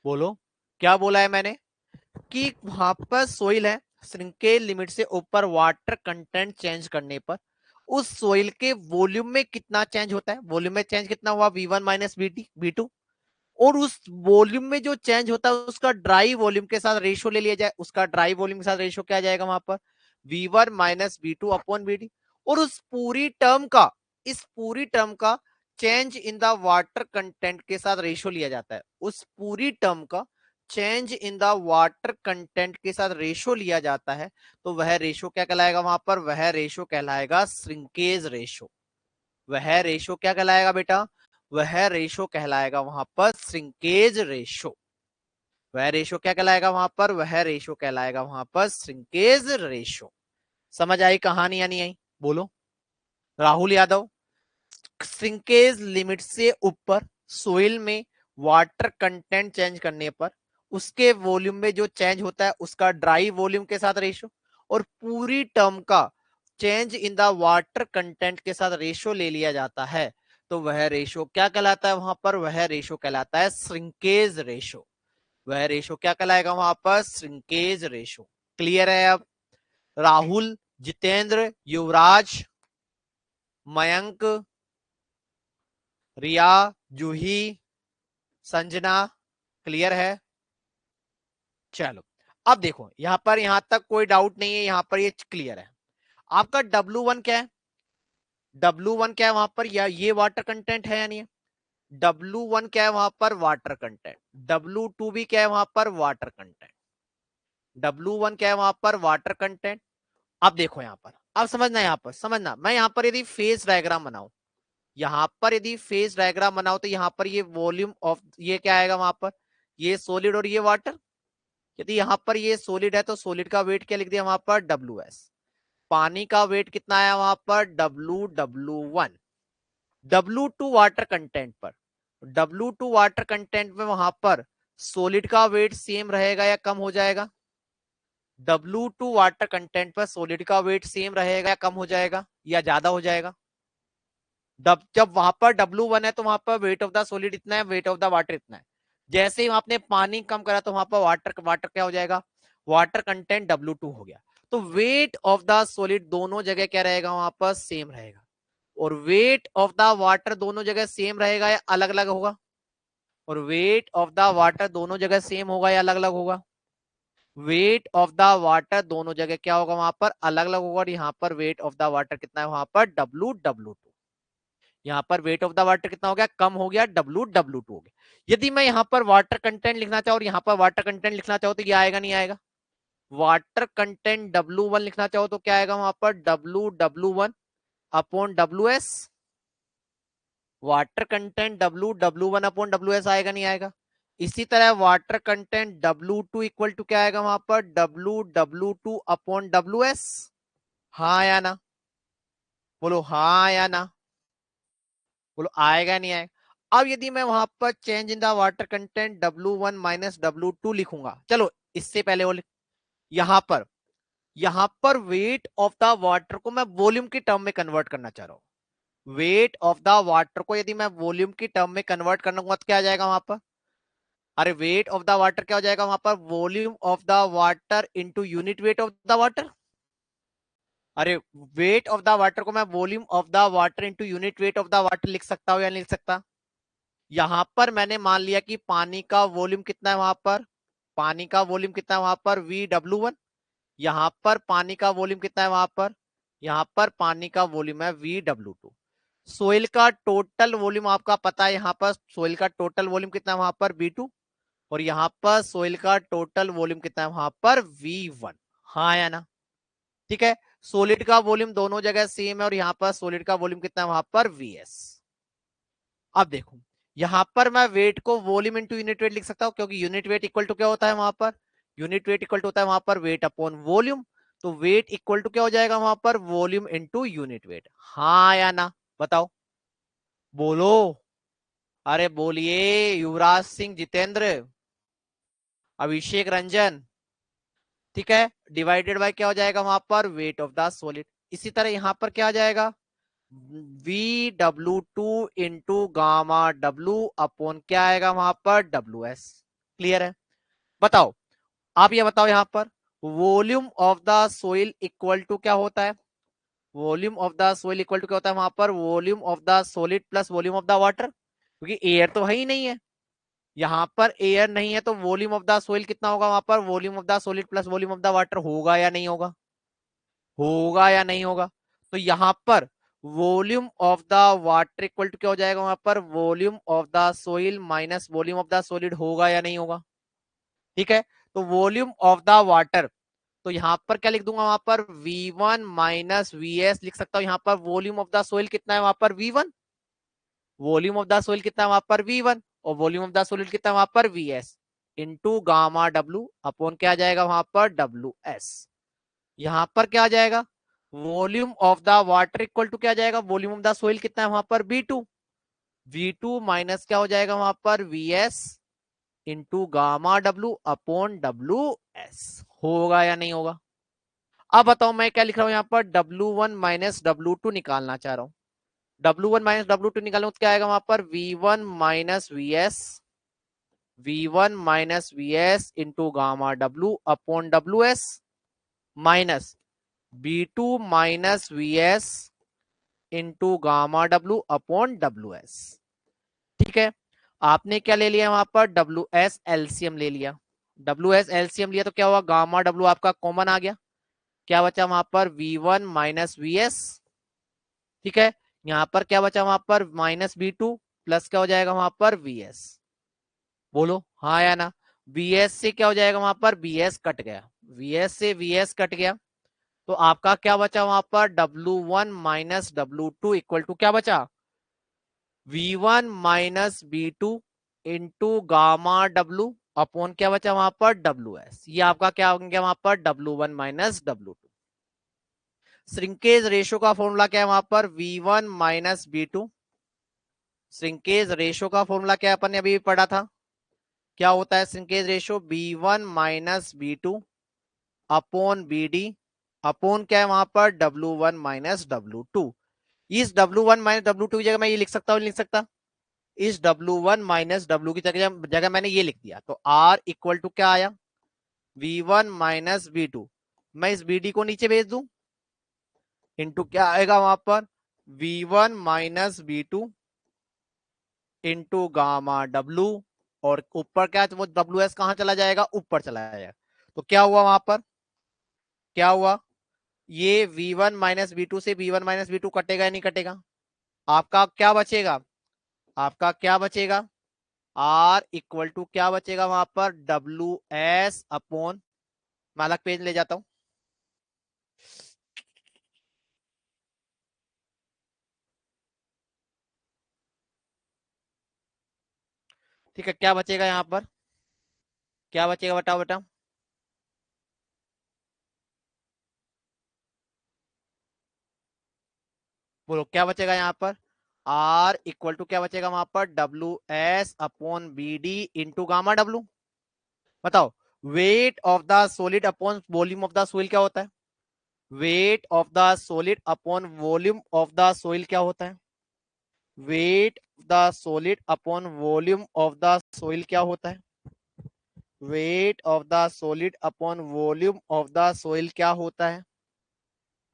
बोलो। क्या बोला है मैंने कि वहां पर सोइल है, श्रिंकेज लिमिट से ऊपर वाटर कंटेंट चेंज करने पर उस सोइल के वॉल्यूम में कितना चेंज होता है, वॉल्यूम में चेंज कितना हुआ, V1 माइनस V2। और उस वॉल्यूम में जो चेंज होता है उसका ड्राई वॉल्यूम के साथ रेशियो ले लिया जाए, उसका ड्राई वॉल्यूम के साथ रेशियो क्या आ जाएगा वहां पर, V1 minus V2 upon VD। और उस पूरी टर्म का, इस पूरी टर्म का change in the water content के साथ रेशियो लिया जाता है। उस पूरी टर्म का change in the water content के साथ रेशियो लिया जाता है। तो वह रेशियो क्या कहलाएगा वहां पर, वह रेशियो कहलाएगा श्रिंकेज रेशियो। वह रेशियो क्या कहलाएगा बेटा, वह रेशो कहलाएगा वहां पर श्रिंकेज रेशो। वह रेशो क्या कहलाएगा वहां पर, वह रेशो कहलाएगा वहां पर श्रिंकेज रेशो। समझ आई कहानी या नहीं आई, बोलो राहुल यादव। श्रिंकेज लिमिट से ऊपर सोइल में वाटर कंटेंट चेंज करने पर उसके वॉल्यूम में जो चेंज होता है उसका ड्राई वॉल्यूम के साथ रेशो, और पूरी टर्म का change in the water content के साथ रेशो ले लिया जाता है। तो वह रेशो क्या कहलाता है वहां पर, वह रेशो कहलाता है श्रिंकेज रेशो। वह रेशो क्या कहलाएगा वहां पर, श्रिंकेज रेशो। क्लियर है अब। राहुल, जितेंद्र, युवराज, मयंक, रिया, जूही, संजना, क्लियर है। चलो अब देखो यहां पर, यहां तक कोई डाउट नहीं है, यहां पर ये क्लियर है। आपका W1 क्या है, W1 क्या है वहां पर, या ये वाटर कंटेंट है या नहीं है। W1 क्या है वहां पर, वाटर कंटेंट। W2 भी क्या है वहां पर, वाटर कंटेंट। W1 क्या है वहां पर, वाटर कंटेंट। अब देखो यहां पर, अब समझना, यहां पर समझना, मैं यहां पर यदि फेज डायग्राम बनाऊं, यहां पर यदि फेज डायग्राम बनाओ तो यहां पर ये वॉल्यूम ऑफ ये क्या आएगा वहां पर, ये सॉलिड और ये वाटर। यदि यहां पर ये सॉलिड है तो सॉलिड का वेट क्या लिख दिया वहां पर, WS। पानी का वेट कितना आया वहां पर, W1। W2 वाटर कंटेंट पर, W2 वाटर कंटेंट में वहां पर सॉलिड का वेट सेम रहेगा या कम हो जाएगा, W2 वाटर कंटेंट पर सॉलिड का वेट सेम रहेगा या कम हो जाएगा या ज्यादा हो जाएगा। जब वहां पर W1 है तो वहां पर वेट ऑफ द सॉलिड इतना है, वेट ऑफ द वाटर इतना है। जैसे ही आपने पानी कम करा तो वहां पर वाटर वाटर क्या हो जाएगा, वाटर कंटेंट W2 हो गया। तो वेट ऑफ द सॉलिड दोनों जगह क्या रहेगा वहां पर, सेम रहेगा। और वेट ऑफ द वाटर दोनों जगह सेम रहेगा या अलग अलग होगा, और वेट ऑफ द वाटर दोनों जगह सेम होगा या अलग अलग होगा, वेट ऑफ द वाटर दोनों जगह क्या होगा वहां पर, अलग अलग होगा। और यहाँ पर वेट ऑफ द वाटर कितना है वहां पर, W2। यहाँ पर वेट ऑफ द वाटर कितना हो गया, कम हो गया, W2 हो गया। यदि मैं यहाँ पर वाटर कंटेंट लिखना चाहूँ और यहाँ पर वाटर कंटेंट लिखना चाहूँ तो ये आएगा नहीं आएगा। वाटर कंटेंट W1 लिखना चाहो तो क्या आएगा वहां पर, W1 upon WS। Water content W1 upon WS आएगा नहीं आएगा। इसी तरह water content W2 equal to क्या आएगा वहां पर, W2 अपॉन WS। हाँ या ना, बोलो हाँ या ना, बोलो आएगा नहीं आएगा। अब यदि मैं वहां पर change in the water content W1 minus W2 लिखूंगा, चलो इससे पहले वो यहां पर वेट ऑफ द वाटर को मैं वॉल्यूम की टर्म में कन्वर्ट करना चाह रहा हूं। वेट ऑफ द वाटर को यदि मैं वॉल्यूम की टर्म में कन्वर्ट करना तो क्या आ जाएगा वहां पर? अरे वेट ऑफ द वाटर क्या हो जाएगा वहां पर? Volume of the water into unit weight of the water. अरे वेट ऑफ द वाटर को मैं volume of the water into unit weight of the water लिख सकता हूं या नहीं लिख सकता? यहां पर मैंने मान लिया कि पानी का वॉल्यूम कितना है वहां पर, पानी का वॉल्यूम कितना है वहां पर VW1। यहां पर पानी का वॉल्यूम कितना है वहां पर, यहां पर पानी का वॉल्यूम है VW2। सोइल का टोटल वॉल्यूम आपका पता है, यहां पर सोइल का टोटल वॉल्यूम कितना है वहां पर B2, और यहां पर सोइल का टोटल वॉल्यूम कितना है वहां पर V1। हाँ या ना? ठीक है। सोलिड का वॉल्यूम दोनों जगह सेम है और यहां पर सोलिड का वॉल्यूम कितना है वहां पर VS। अब देखो यहां पर मैं वेट को वॉल्यूम इंटू यूनिट वेट लिख सकता हूं, क्योंकि यूनिट वेट इक्वल टू क्या होता है वहां पर, यूनिट वेट इक्वल टू होता है वहां पर वेट अपॉन वॉल्यूम। तो वेट इक्वल टू क्या हो जाएगा वहां पर, वॉल्यूम इंटू यूनिट वेट। हाँ या ना? बताओ, बोलो, अरे बोलिए। युवराज सिंह, जितेंद्र, अभिषेक रंजन, ठीक है। डिवाइडेड बाय क्या हो जाएगा वहां पर, वेट ऑफ द सॉलिड। इसी तरह यहां पर क्या आ जाएगा, VW2 into gamma W upon क्या आएगा वहां पर, WS। क्लियर है? बताओ, आप ये बताओ यहां पर volume of the soil equal to क्या होता है, volume of the soil equal to क्या होता है वहां पर, volume of the solid plus volume of the water, क्योंकि एयर तो है ही नहीं है, यहां पर एयर नहीं है, तो वॉल्यूम ऑफ द सोइल कितना होगा वहां पर, volume of the solid plus volume of the water. होगा या नहीं होगा, होगा या नहीं होगा? तो यहां पर volume of the water equal to क्या हो जाएगा वहां पर, volume of the soil minus volume of the solid. होगा या नहीं होगा? ठीक है। तो वॉल्यूम ऑफ द वाटर, तो यहां पर क्या लिख दूंगा वहां पर, V1 माइनस VS लिख सकता हूं। यहां पर वॉल्यूम ऑफ द सोइल कितना है वहां पर, V1। Volume of the soil कितना है वहां पर, V1, और वॉल्यूम ऑफ द सोलिड कितना है वहां पर, VS into gamma W upon क्या आ जाएगा वहां पर, WS। यहां पर क्या आ जाएगा, volume of the water equal to क्या आ जाएगा, वॉल्यूम ऑफ द सोइल कितना है वहां पर, V2। V2 माइनस क्या हो जाएगा वहां पर, VS into gamma W upon WS। होगा या नहीं होगा? अब बताओ मैं क्या लिख रहा हूं यहां पर, W1 माइनस W2 निकालना चाह रहा हूं। W1 माइनस W2 निकालूं तो क्या आएगा वहां पर, V1 minus VS, V1 minus VS into gamma W upon WS minus B2 minus VS into gamma W upon WS। ठीक है। आपने क्या ले लिया वहां पर, WS एलसीएम ले लिया। WS एलसीएम लिया तो क्या हुआ, गामा डब्ल्यू आपका कॉमन आ गया, क्या बचा वहां पर, V1 माइनस VS। ठीक है। यहां पर क्या बचा वहां पर, माइनस B2 प्लस क्या हो जाएगा वहां पर, VS। बोलो हाँ या ना? VS से क्या हो जाएगा वहां पर, VS कट गया, VS से VS कट गया, तो आपका क्या बचा वहां पर, W1 minus W2 equal to क्या बचा, V1 minus B2 into gamma W upon क्या बचा वहां पर, WS। ये आपका क्या हो गया वहां पर, W1 minus W2। Shrinkage ratio का फॉर्मूला क्या है वहां पर, V1 minus B2। Shrinkage ratio का फॉर्मूला क्या अपन ने अभी पढ़ा था, क्या होता है shrinkage ratio, B1 minus B2 upon BD upon क्या है वहां पर, W1 माइनस W2। इस W1 माइनस W2 की जगह मैं ये लिख सकता हूँ, लिख सकता, इस W1 माइनस W की जगह मैंने ये लिख दिया, तो R इक्वल टू क्या आया, V1 माइनस B2। मैं इस BD को नीचे भेज दूं, इंटू क्या आएगा वहां पर, V1 minus B2 into gamma W, और ऊपर क्या, वो WS कहां चला जाएगा, ऊपर चला जाएगा। तो क्या हुआ वहां पर, क्या हुआ, ये V1 माइनस B2 से V1 माइनस B2 कटेगा या नहीं कटेगा? आपका क्या बचेगा, आपका क्या बचेगा, R इक्वल टू क्या बचेगा वहां पर, WS अपॉन, मैं अलग पेज ले जाता हूं, ठीक है। क्या बचेगा यहां पर, क्या बचेगा बताओ बेटा, बोलो क्या बचेगा यहाँ पर, R इक्वल टू क्या बचेगा वहां पर, WS upon BD into gamma W. बताओ, weight of the solid upon volume of the soil क्या होता है? Weight of the solid upon volume of the soil क्या होता है? Weight the solid upon volume of the soil क्या होता है? Weight of the solid upon volume of the soil क्या होता है?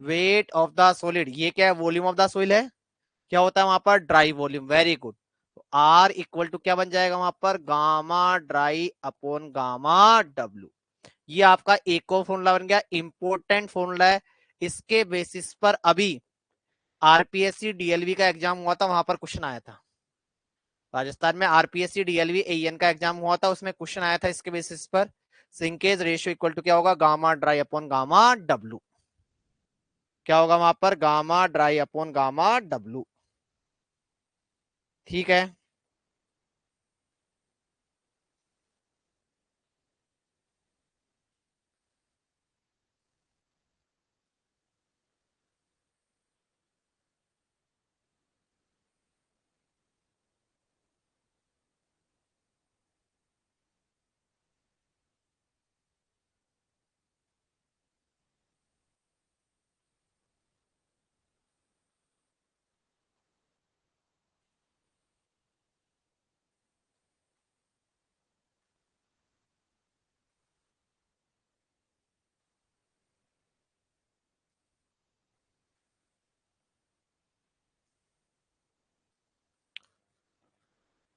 वेट ऑफ द सॉलिड, ये क्या है? वॉल्यूम ऑफ द सोइल है। क्या होता है वहां पर? Dry volume. Very good. R equal to क्या बन जाएगा वहां पर? गामा ड्राई अपॉन गामा डब्ल्यू। ये आपका एक और फॉर्मूला बन गया, इंपॉर्टेंट फॉर्मूला है। इसके बेसिस पर अभी आरपीएससी डीएलवी का एग्जाम हुआ था, वहां पर क्वेश्चन आया था। राजस्थान में आरपीएससी डीएलवी एएन का एग्जाम हुआ था, उसमें क्वेश्चन आया था इसके बेसिस पर। सिंकेज रेशियो इक्वल टू क्या होगा? Gamma dry upon gamma W. क्या होगा वहां पर? Gamma dry upon gamma W. ठीक है।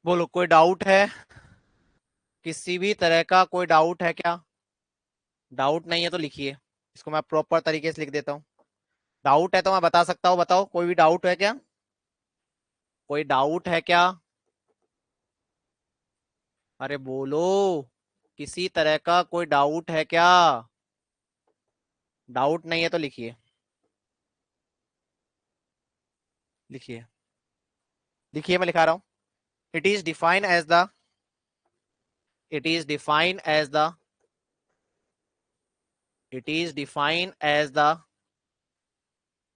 बोलो, कोई डाउट है? किसी भी तरह का कोई डाउट है क्या? डाउट नहीं है तो लिखिए, इसको मैं प्रॉपर तरीके से लिख देता हूँ। डाउट है तो मैं बता सकता हूँ, बताओ कोई भी डाउट है क्या? कोई डाउट है क्या? अरे बोलो, किसी तरह का कोई डाउट है क्या? डाउट नहीं है तो लिखिए, लिखिए, लिखिए, मैं लिखा रहा हूँ। It is defined as the, it is defined as the, it is defined as the,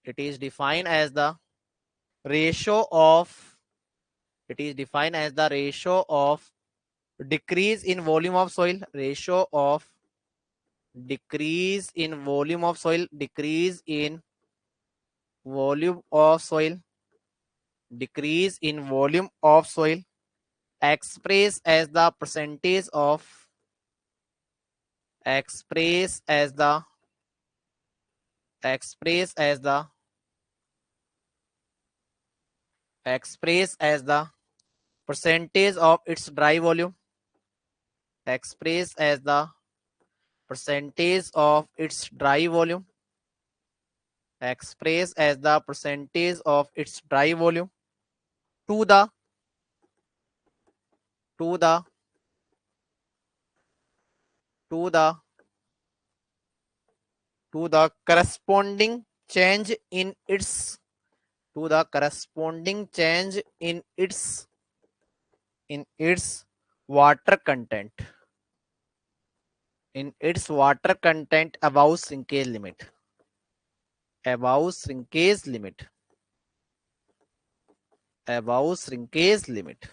it is defined as the ratio of, it is defined as the ratio of decrease in volume of soil, ratio of decrease in volume of soil, decrease in volume of soil, decrease in volume of soil, expressed as the percentage of, express as the, express as the, express as the percentage of its dry volume, express as the percentage of its dry volume, express as the percentage of its dry volume to the, to the, to the, to the corresponding change in its, to the corresponding change in its water content, in its water content above shrinkage limit, above shrinkage limit, above shrinkage limit.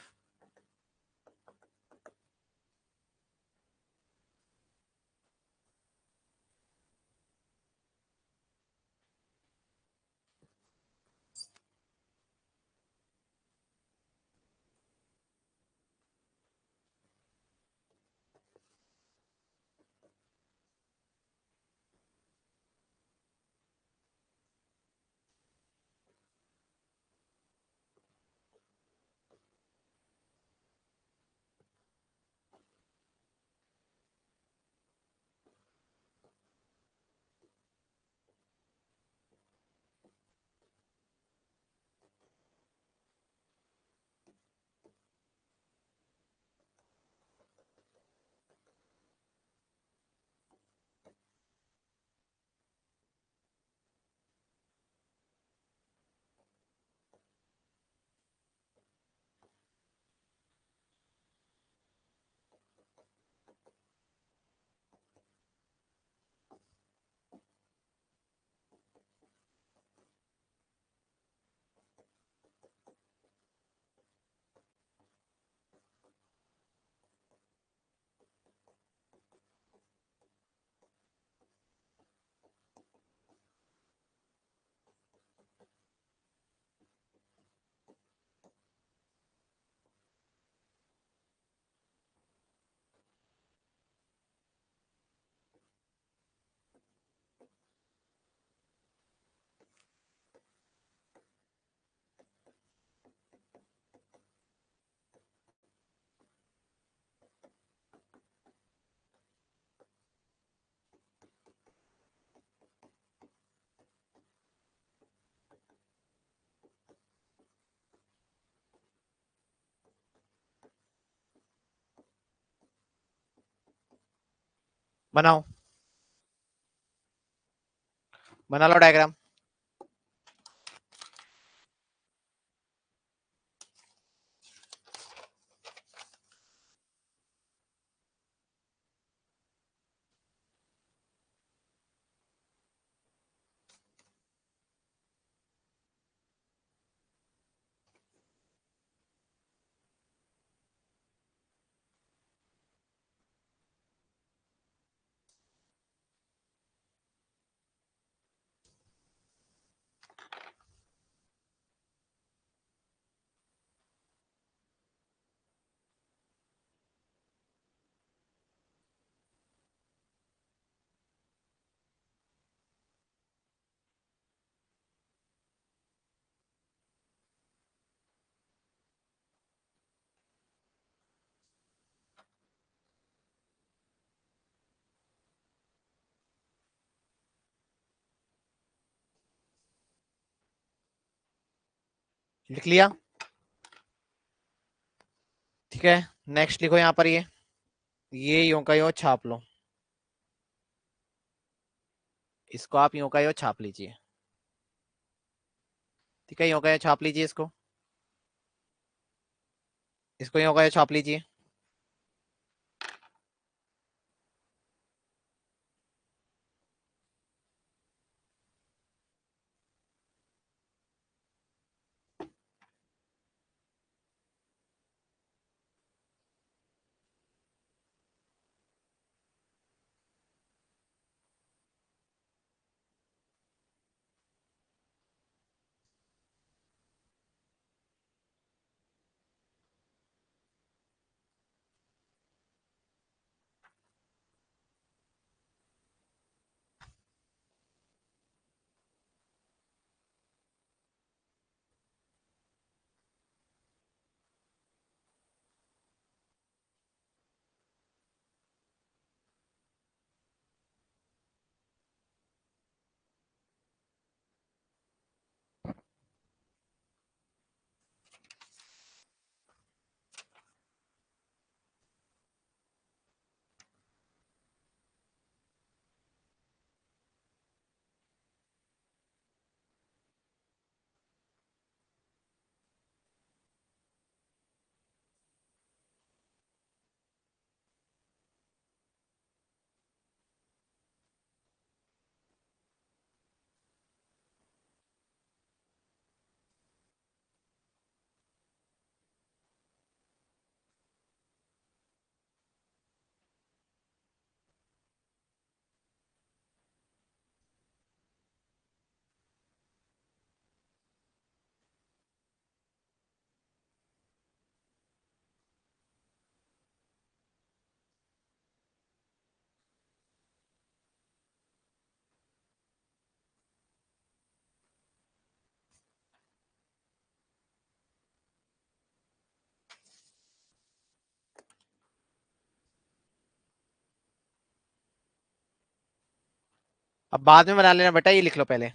बनाओ, बना लो diagram. लिख लिया? ठीक है, next लिखो यहाँ पर ये यूं का यूं छाप लो। इसको आप यूं का यूं छाप लीजिए। ठीक है, यूं का यूं छाप लीजिए इसको। इसको यूं का यूं छाप लीजिए। अब बाद में बना लेना बेटा, ये लिख लो पहले।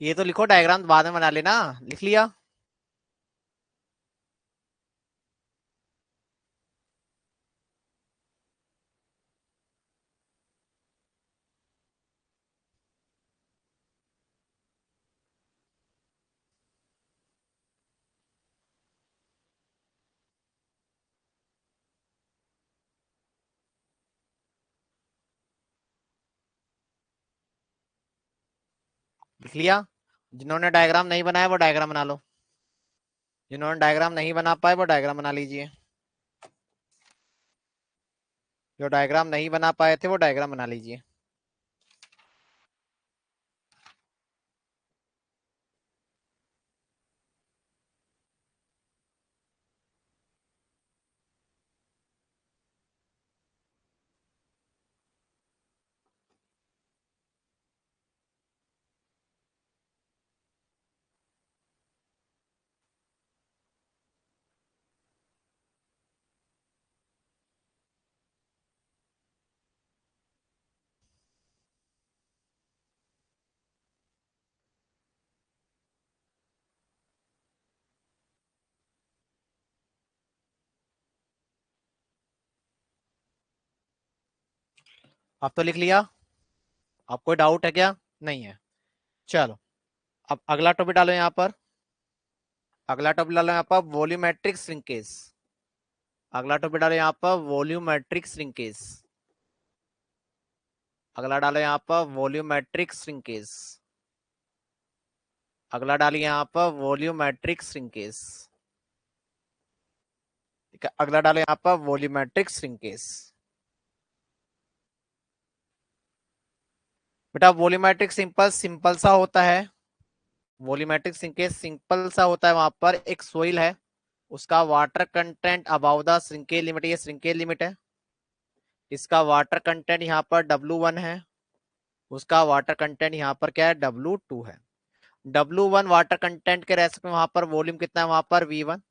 ये तो लिखो, डायग्राम बाद में बना लेना। लिख लिया? लिख लिया? जिन्होंने डायग्राम नहीं बनाया वो डायग्राम बना लो। जिन्होंने डायग्राम नहीं बना पाए वो डायग्राम बना लीजिए। जो डायग्राम नहीं बना पाए थे वो डायग्राम बना लीजिए। अब तो लिख लिया? अब कोई डाउट है क्या? नहीं है? चलो, अब अगला टॉपिक डालो यहाँ पर। अगला टॉपिक डालो यहाँ पर, वॉल्यूमेट्रिक श्रिंकेज। अगला टॉपिक डालो यहाँ पर, वॉल्यूमेट्रिक श्रिंकेज। अगला डालो यहाँ पर, वॉल्यूमेट्रिक श्रिंकेज। अगला डालिए यहाँ पर, वॉल्यूमेट्रिक श्रिंकेज। ठीक है, अगला डालो यहाँ पर, वॉल्यूमेट्रिक श्रिंकेज। बेटा वॉल्यूमेट्रिक सिंपल सिंपल सा होता है। वॉल्यूमेट्रिक श्रिंकेज सिंपल सा होता है। वहां पर एक सोइल है, उसका water content about the shrinkage limit, ये श्रिंकेज लिमिट है। इसका वाटर कंटेंट यहाँ पर W1 है, उसका वाटर कंटेंट यहाँ पर क्या है, W2 है। W1 वाटर कंटेंट के रेस्पेक्ट में वहां पर वॉल्यूम कितना है, वहां पर V1।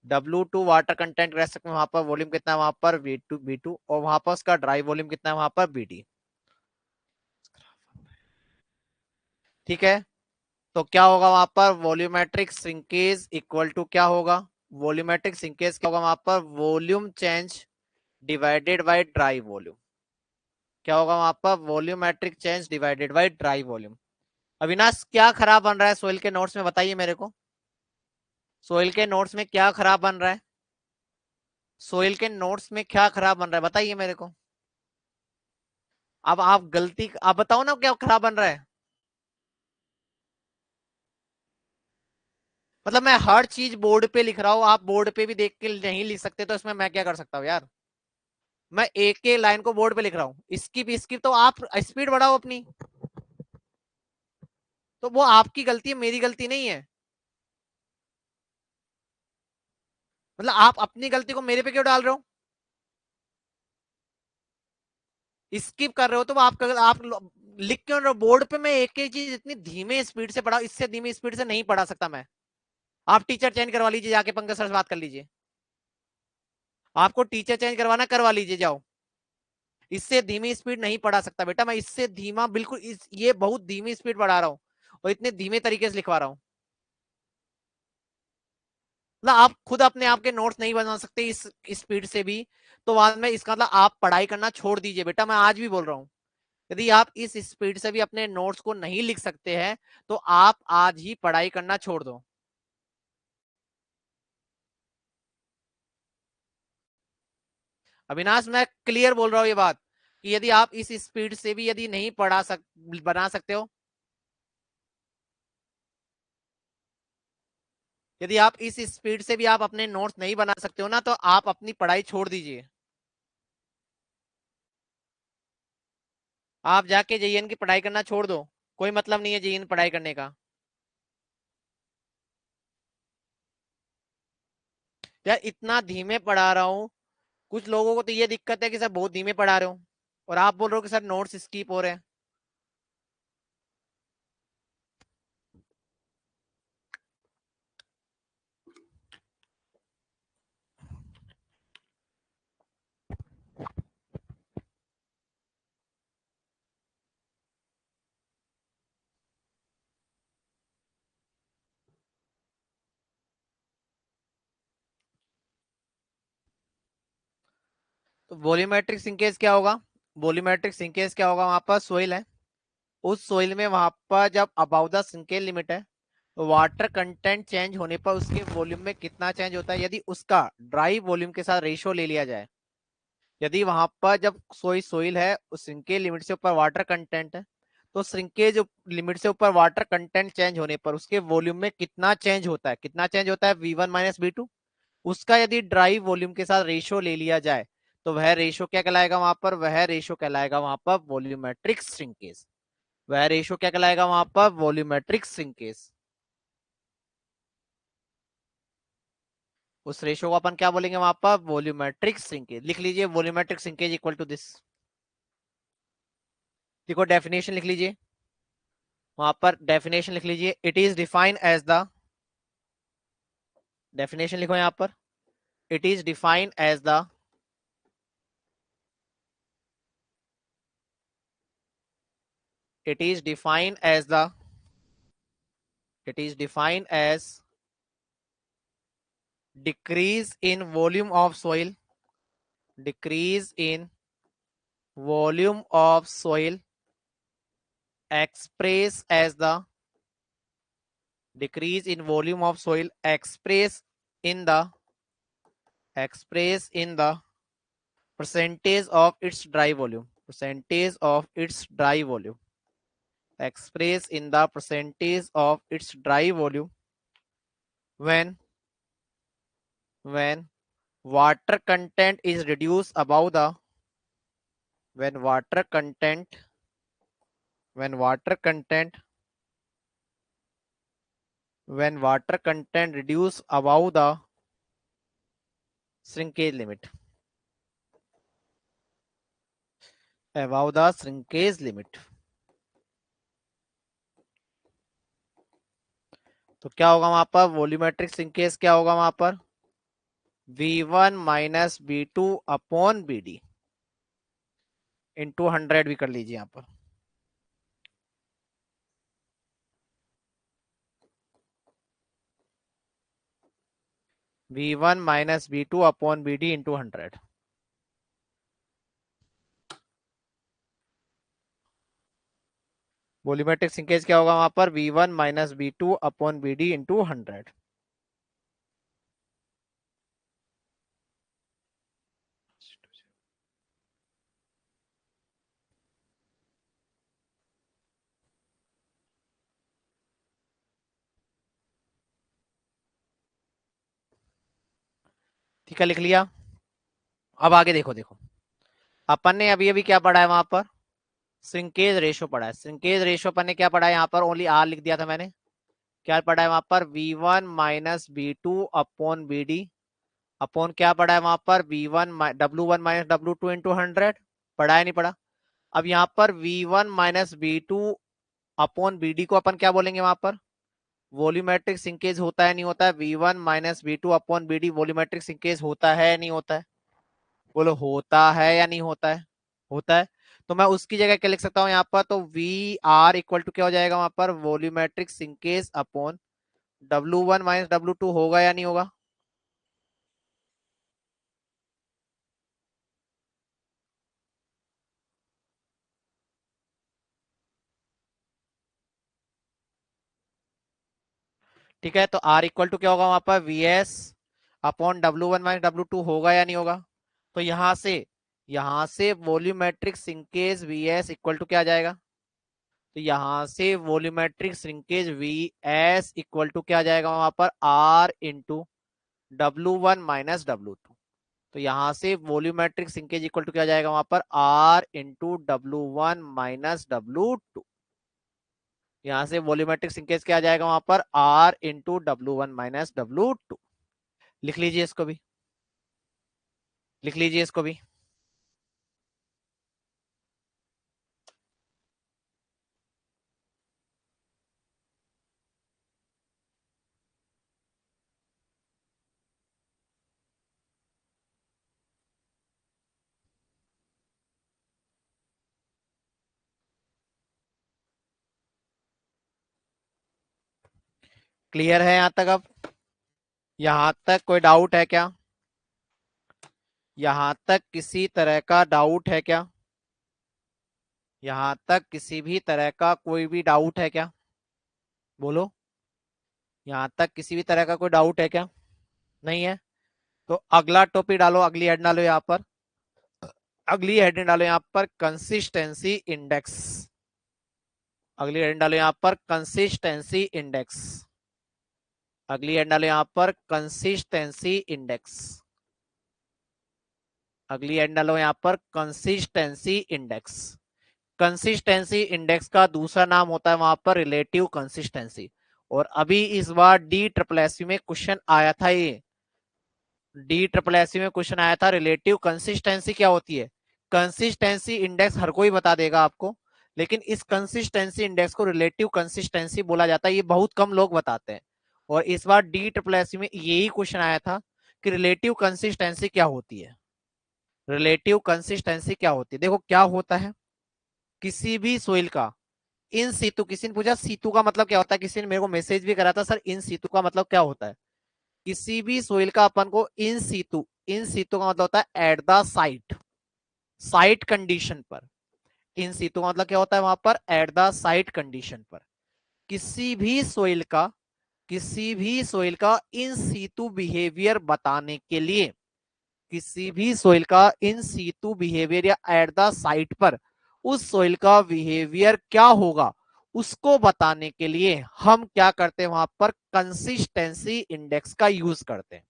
W2 वाटर कंटेंट के रेस्पेक्ट में वहां पर वॉल्यूम कितना है, वहां पर V2 और वहां पर उसका ड्राई वॉल्यूम कितना है, वहां पर BD। ठीक है, तो क्या होगा वहां पर, वॉल्यूमेट्रिक श्रिंकेज इक्वल टू क्या होगा, वॉल्यूमेट्रिक श्रिंकेज क्या होगा वहां पर, volume change divided by dry volume. क्या होगा वहां पर, volumetric change divided by dry volume. Avinash क्या खराब बन रहा है सोइल के नोट्स में, बताइए मेरे को। सोइल के नोट्स में क्या खराब बन रहा है? सोइल के नोट्स में क्या खराब बन रहा है, बताइए मेरे को। अब आप गलती, आप बताओ ना क्या खराब बन रहा है। मतलब मैं हर चीज बोर्ड पे लिख रहा हूँ, आप बोर्ड पे भी देख के नहीं लिख सकते, तो इसमें मैं क्या कर सकता हूँ यार। मैं एक एक लाइन को बोर्ड पे लिख रहा हूँ, स्किप स्किप तो आप स्पीड बढ़ाओ अपनी। तो वो आपकी गलती है, मेरी गलती नहीं है। मतलब आप अपनी गलती को मेरे पे क्यों डाल रहे हो? स्किप कर रहे हो तो आप लिख क्यों रहे हो बोर्ड पे? मैं एक एक चीज इतनी धीमे स्पीड से पढ़ा, इससे धीमी स्पीड से नहीं पढ़ा सकता मैं। आप टीचर चेंज करवा लीजिए, जाके पंकज सर से बात कर लीजिए। आपको टीचर चेंज करवाना, करवा लीजिए जाओ। इससे धीमी स्पीड नहीं पढ़ा सकता बेटा मैं, इससे धीमा बिल्कुल ये बहुत धीमी स्पीड पढ़ा रहा हूँ और इतने धीमे तरीके से लिखवा रहा हूँ। मतलब आप खुद अपने आप के नोट्स नहीं बना सकते इस स्पीड से भी, तो बाद में इसका मतलब आप पढ़ाई करना छोड़ दीजिए बेटा, मैं आज भी बोल रहा हूँ। यदि आप इस स्पीड से भी अपने नोट्स को नहीं लिख सकते हैं तो आप आज ही पढ़ाई करना छोड़ दो। अविनाश मैं क्लियर बोल रहा हूं ये बात, कि यदि आप इस स्पीड से भी यदि नहीं बना सकते हो, यदि आप इस स्पीड से भी आप अपने नोट्स नहीं बना सकते हो ना, तो आप अपनी पढ़ाई छोड़ दीजिए। आप जाके जेईएन की पढ़ाई करना छोड़ दो। कोई मतलब नहीं है जेईएन पढ़ाई करने का। यार इतना धीमे पढ़ा रहा हूँ, कुछ लोगों को तो ये दिक्कत है कि सर बहुत धीमे पढ़ा रहे हो, और आप बोल रहे हो कि सर नोट्स स्किप हो रहे हैं। वॉल्यूमेट्रिक सिंकेज क्या होगा? वॉल्यूमेट्रिक सिंकेज क्या होगा? वहां पर सोइल है, उस सोइल में वहां पर जब अबाउ द सिंकेज लिमिट है, वाटर कंटेंट चेंज होने पर उसके वॉल्यूम में कितना चेंज होता है, यदि उसका ड्राई वॉल्यूम के साथ रेशियो ले लिया जाए। यदि वहां पर जब सोइल है, उस श्रिंकेज लिमिट से ऊपर वाटर कंटेंट है, तो श्रिंकेज लिमिट से ऊपर वाटर कंटेंट चेंज होने पर उसके वॉल्यूम में कितना चेंज होता है? कितना चेंज होता है? V1 minus V2। उसका यदि ड्राई वॉल्यूम के साथ रेशियो ले लिया जाए, तो वह रेशियो क्या कहलाएगा वहां पर? वह रेशियो कहलाएगा वहां पर वॉल्यूमेट्रिक श्रिंकेज। वह रेशियो क्या कहलाएगा वहां पर? Volumetric shrinkage. उस रेशियो को अपन क्या बोलेंगे वहां पर? Volumetric shrinkage. लिख लीजिए volumetric shrinkage equal to this. देखो डेफिनेशन लिख लीजिए, वहां पर डेफिनेशन लिख लीजिए। It is defined as the, definition लिखो यहां पर, it is defined as the, it is defined as the, it is defined as decrease in volume of soil, decrease in volume of soil express as the, decrease in volume of soil express in the, express in the percentage of its dry volume, percentage of its dry volume, express in the percentage of its dry volume when, when water content is reduced above the, when water content, when water content, when water content reduce above the shrinkage limit, above the shrinkage limit। तो क्या होगा वहां पर? Volumetric shrinkage क्या होगा वहां पर? V1 minus V2 upon BD into 100 भी कर लीजिए यहाँ पर। V1 minus V2 upon BD into 100। Volumetric shrinkage क्या होगा वहां पर? V1 minus V2 upon BD into 100। ठीक है, लिख लिया। अब आगे देखो, देखो अपन ने अभी अभी क्या पढ़ा है वहां पर? श्रिंकेज रेशो पढ़ा है। श्रिंकेज रेशो अपन ने क्या पढ़ा है? यहाँ पर ओनली R लिख दिया था मैंने। क्या पढ़ा है वहां पर? V1 minus V2 upon BD upon क्या पढ़ा है वहां पर? V1 W1 minus W2 into 100। पढ़ा है नहीं पढ़ा? अब यहाँ पर V1 minus V2 upon BD को अपन क्या बोलेंगे वहां पर? वॉल्यूमेट्रिक सिंकेज होता है नहीं होता है? V1 minus V2 upon BD volumetric sinkage होता है नहीं होता है? बोलो होता है या नहीं होता है? होता है। तो मैं उसकी जगह क्या लिख सकता हूँ यहाँ पर? तो VR इक्वल टू क्या हो जाएगा वहां पर? Volumetric sinkage upon W1 minus W2। होगा या नहीं होगा? ठीक है, तो R इक्वल टू क्या होगा वहां पर? VS upon W1 minus W2। होगा या नहीं होगा? तो यहां से volumetric shrinkage VS equal to क्या आ जाएगा? तो यहां से volumetric shrinkage VS equal to क्या आ जाएगा वहां पर? R into W1 minus W2। तो यहां से वॉल्यूमेट्रिक श्रिंकेज इक्वल टू क्या आ जाएगा वहां पर? R into W1 minus W2। यहां से वॉल्यूमेट्रिक श्रिंकेज क्या आ जाएगा वहां पर? R into W1 minus W2। लिख लीजिए इसको भी, लिख लीजिए इसको भी। क्लियर है यहां तक? अब यहां तक कोई डाउट है क्या? यहां तक किसी तरह का डाउट है क्या? यहां तक किसी भी तरह का कोई भी डाउट है क्या? बोलो। यहां तक किसी भी तरह का कोई डाउट है क्या? नहीं है? तो अगला टॉपिक डालो, अगली हेड डालो यहाँ पर। अगली हेडिंग डालो यहाँ पर कंसिस्टेंसी इंडेक्स। अगली हेडिंग डालो यहाँ पर कंसिस्टेंसी इंडेक्स। अगली हेडिंग डालो यहाँ पर कंसिस्टेंसी इंडेक्स। अगली हेडिंग डालो यहाँ पर कंसिस्टेंसी इंडेक्स। कंसिस्टेंसी इंडेक्स का दूसरा नाम होता है वहां पर रिलेटिव कंसिस्टेंसी। और अभी इस बार डी ट्रिपल एस में क्वेश्चन आया था, ये डी ट्रिपल एस में क्वेश्चन आया था रिलेटिव कंसिस्टेंसी क्या होती है। कंसिस्टेंसी इंडेक्स हर कोई बता देगा आपको, लेकिन इस कंसिस्टेंसी इंडेक्स को रिलेटिव कंसिस्टेंसी बोला जाता है, ये बहुत कम लोग बताते हैं। और इस बार डी ट्रिपल एस में यही क्वेश्चन आया था कि रिलेटिव कंसिस्टेंसी क्या होती है। रिलेटिव कंसिस्टेंसी क्या होती है, देखो क्या होता है। किसी भी सोइल का इन सीतु, किसी ने पूछा सीतु का मतलब क्या होता है, किसी ने मेरे को मैसेज भी करा था सर इन सीतु का मतलब क्या होता है। किसी भी सोइल का अपन को इन सीतु, इन सीतु का मतलब होता है at the site, site condition पर। इन सीतु का मतलब क्या होता है वहां पर एट द साइट कंडीशन पर। किसी भी सोइल का, किसी भी सोइल का इन सीतु बिहेवियर बताने के लिए, किसी भी सोइल का इन सीतु बिहेवियर या एट द साइट पर उस सोइल का बिहेवियर क्या होगा उसको बताने के लिए हम क्या करते हैं, वहां पर कंसिस्टेंसी इंडेक्स का यूज करते हैं।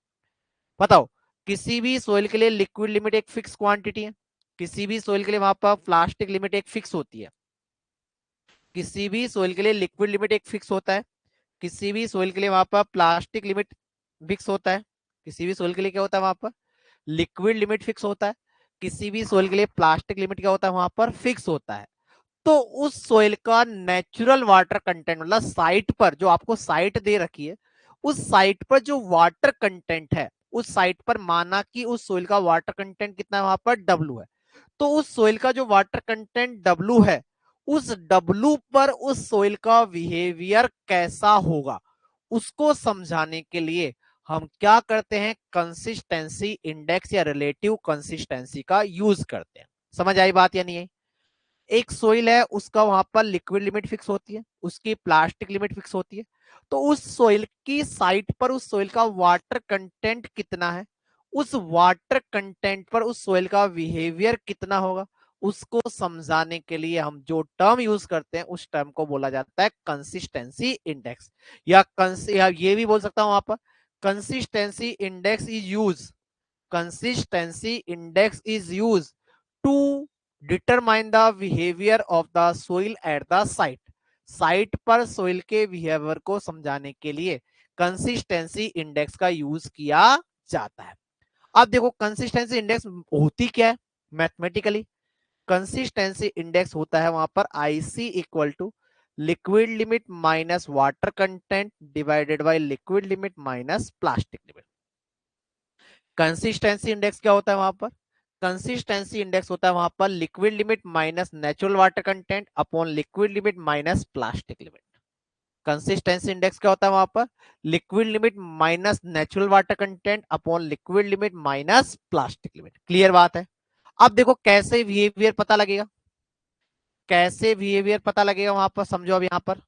बताओ, किसी भी सोइल के लिए लिक्विड लिमिट एक फिक्स क्वांटिटी है, किसी भी सोइल के लिए वहां पर प्लास्टिक लिमिट एक फिक्स होती है। किसी भी सोइल के लिए लिक्विड लिमिट एक फिक्स होता है, किसी भी सोइल के लिए वहां पर प्लास्टिक लिमिट फिक्स होता है। किसी भी सोइल के लिए क्या होता है वहां पर लिक्विड लिमिट फिक्स होता है, किसी भी सोइल के लिए प्लास्टिक लिमिट क्या होता है वहां पर फिक्स होता है। तो उस सोइल का नेचुरल वाटर कंटेंट, मतलब साइट पर जो आपको साइट दे रखी है, उस साइट पर जो वाटर कंटेंट है, उस साइट पर माना कि उस सोइल का वाटर कंटेंट कितना है वहां पर डब्ल्यू है। तो उस सोइल का जो वाटर कंटेंट डब्ल्यू है, उस डब्ल्यू पर उस सोइल का बिहेवियर कैसा होगा उसको समझाने के लिए हम क्या करते हैं, कंसिस्टेंसी इंडेक्स या रिलेटिव कंसिस्टेंसी का यूज करते हैं। समझ आई बात या नहीं है? एक सोइल है, उसका वहां पर लिक्विड लिमिट फिक्स होती है, उसकी प्लास्टिक लिमिट फिक्स होती है। तो उस सोइल की साइट पर उस सोइल का वाटर कंटेंट कितना है, उस वाटर कंटेंट पर उस सोइल का बिहेवियर कितना होगा, उसको समझाने के लिए हम जो टर्म यूज करते हैं उस टर्म को बोला जाता है कंसिस्टेंसी इंडेक्स। या ये भी बोल सकता हूं वहां पर consistency index is use, consistency index is used to determine the behavior of the soil at the site। Site पर सोइल के बिहेवियर को समझाने के लिए कंसिस्टेंसी इंडेक्स का यूज किया जाता है। अब देखो कंसिस्टेंसी इंडेक्स होती क्या है मैथमेटिकली। कंसिस्टेंसी इंडेक्स होता है वहां पर IC equal to liquid limit minus water content divided by liquid limit minus plastic limit. Consistency index क्या होता है वहां पर, कंसिस्टेंसी इंडेक्स होता है वहां पर liquid limit minus natural water content upon liquid limit minus plastic limit. Consistency index क्या होता है वहां पर liquid limit minus natural water content upon liquid limit minus plastic limit. Clear बात है? अब देखो कैसे बिहेवियर पता लगेगा, कैसे बिहेवियर पता लगेगा वहां पर समझो। अब यहां पर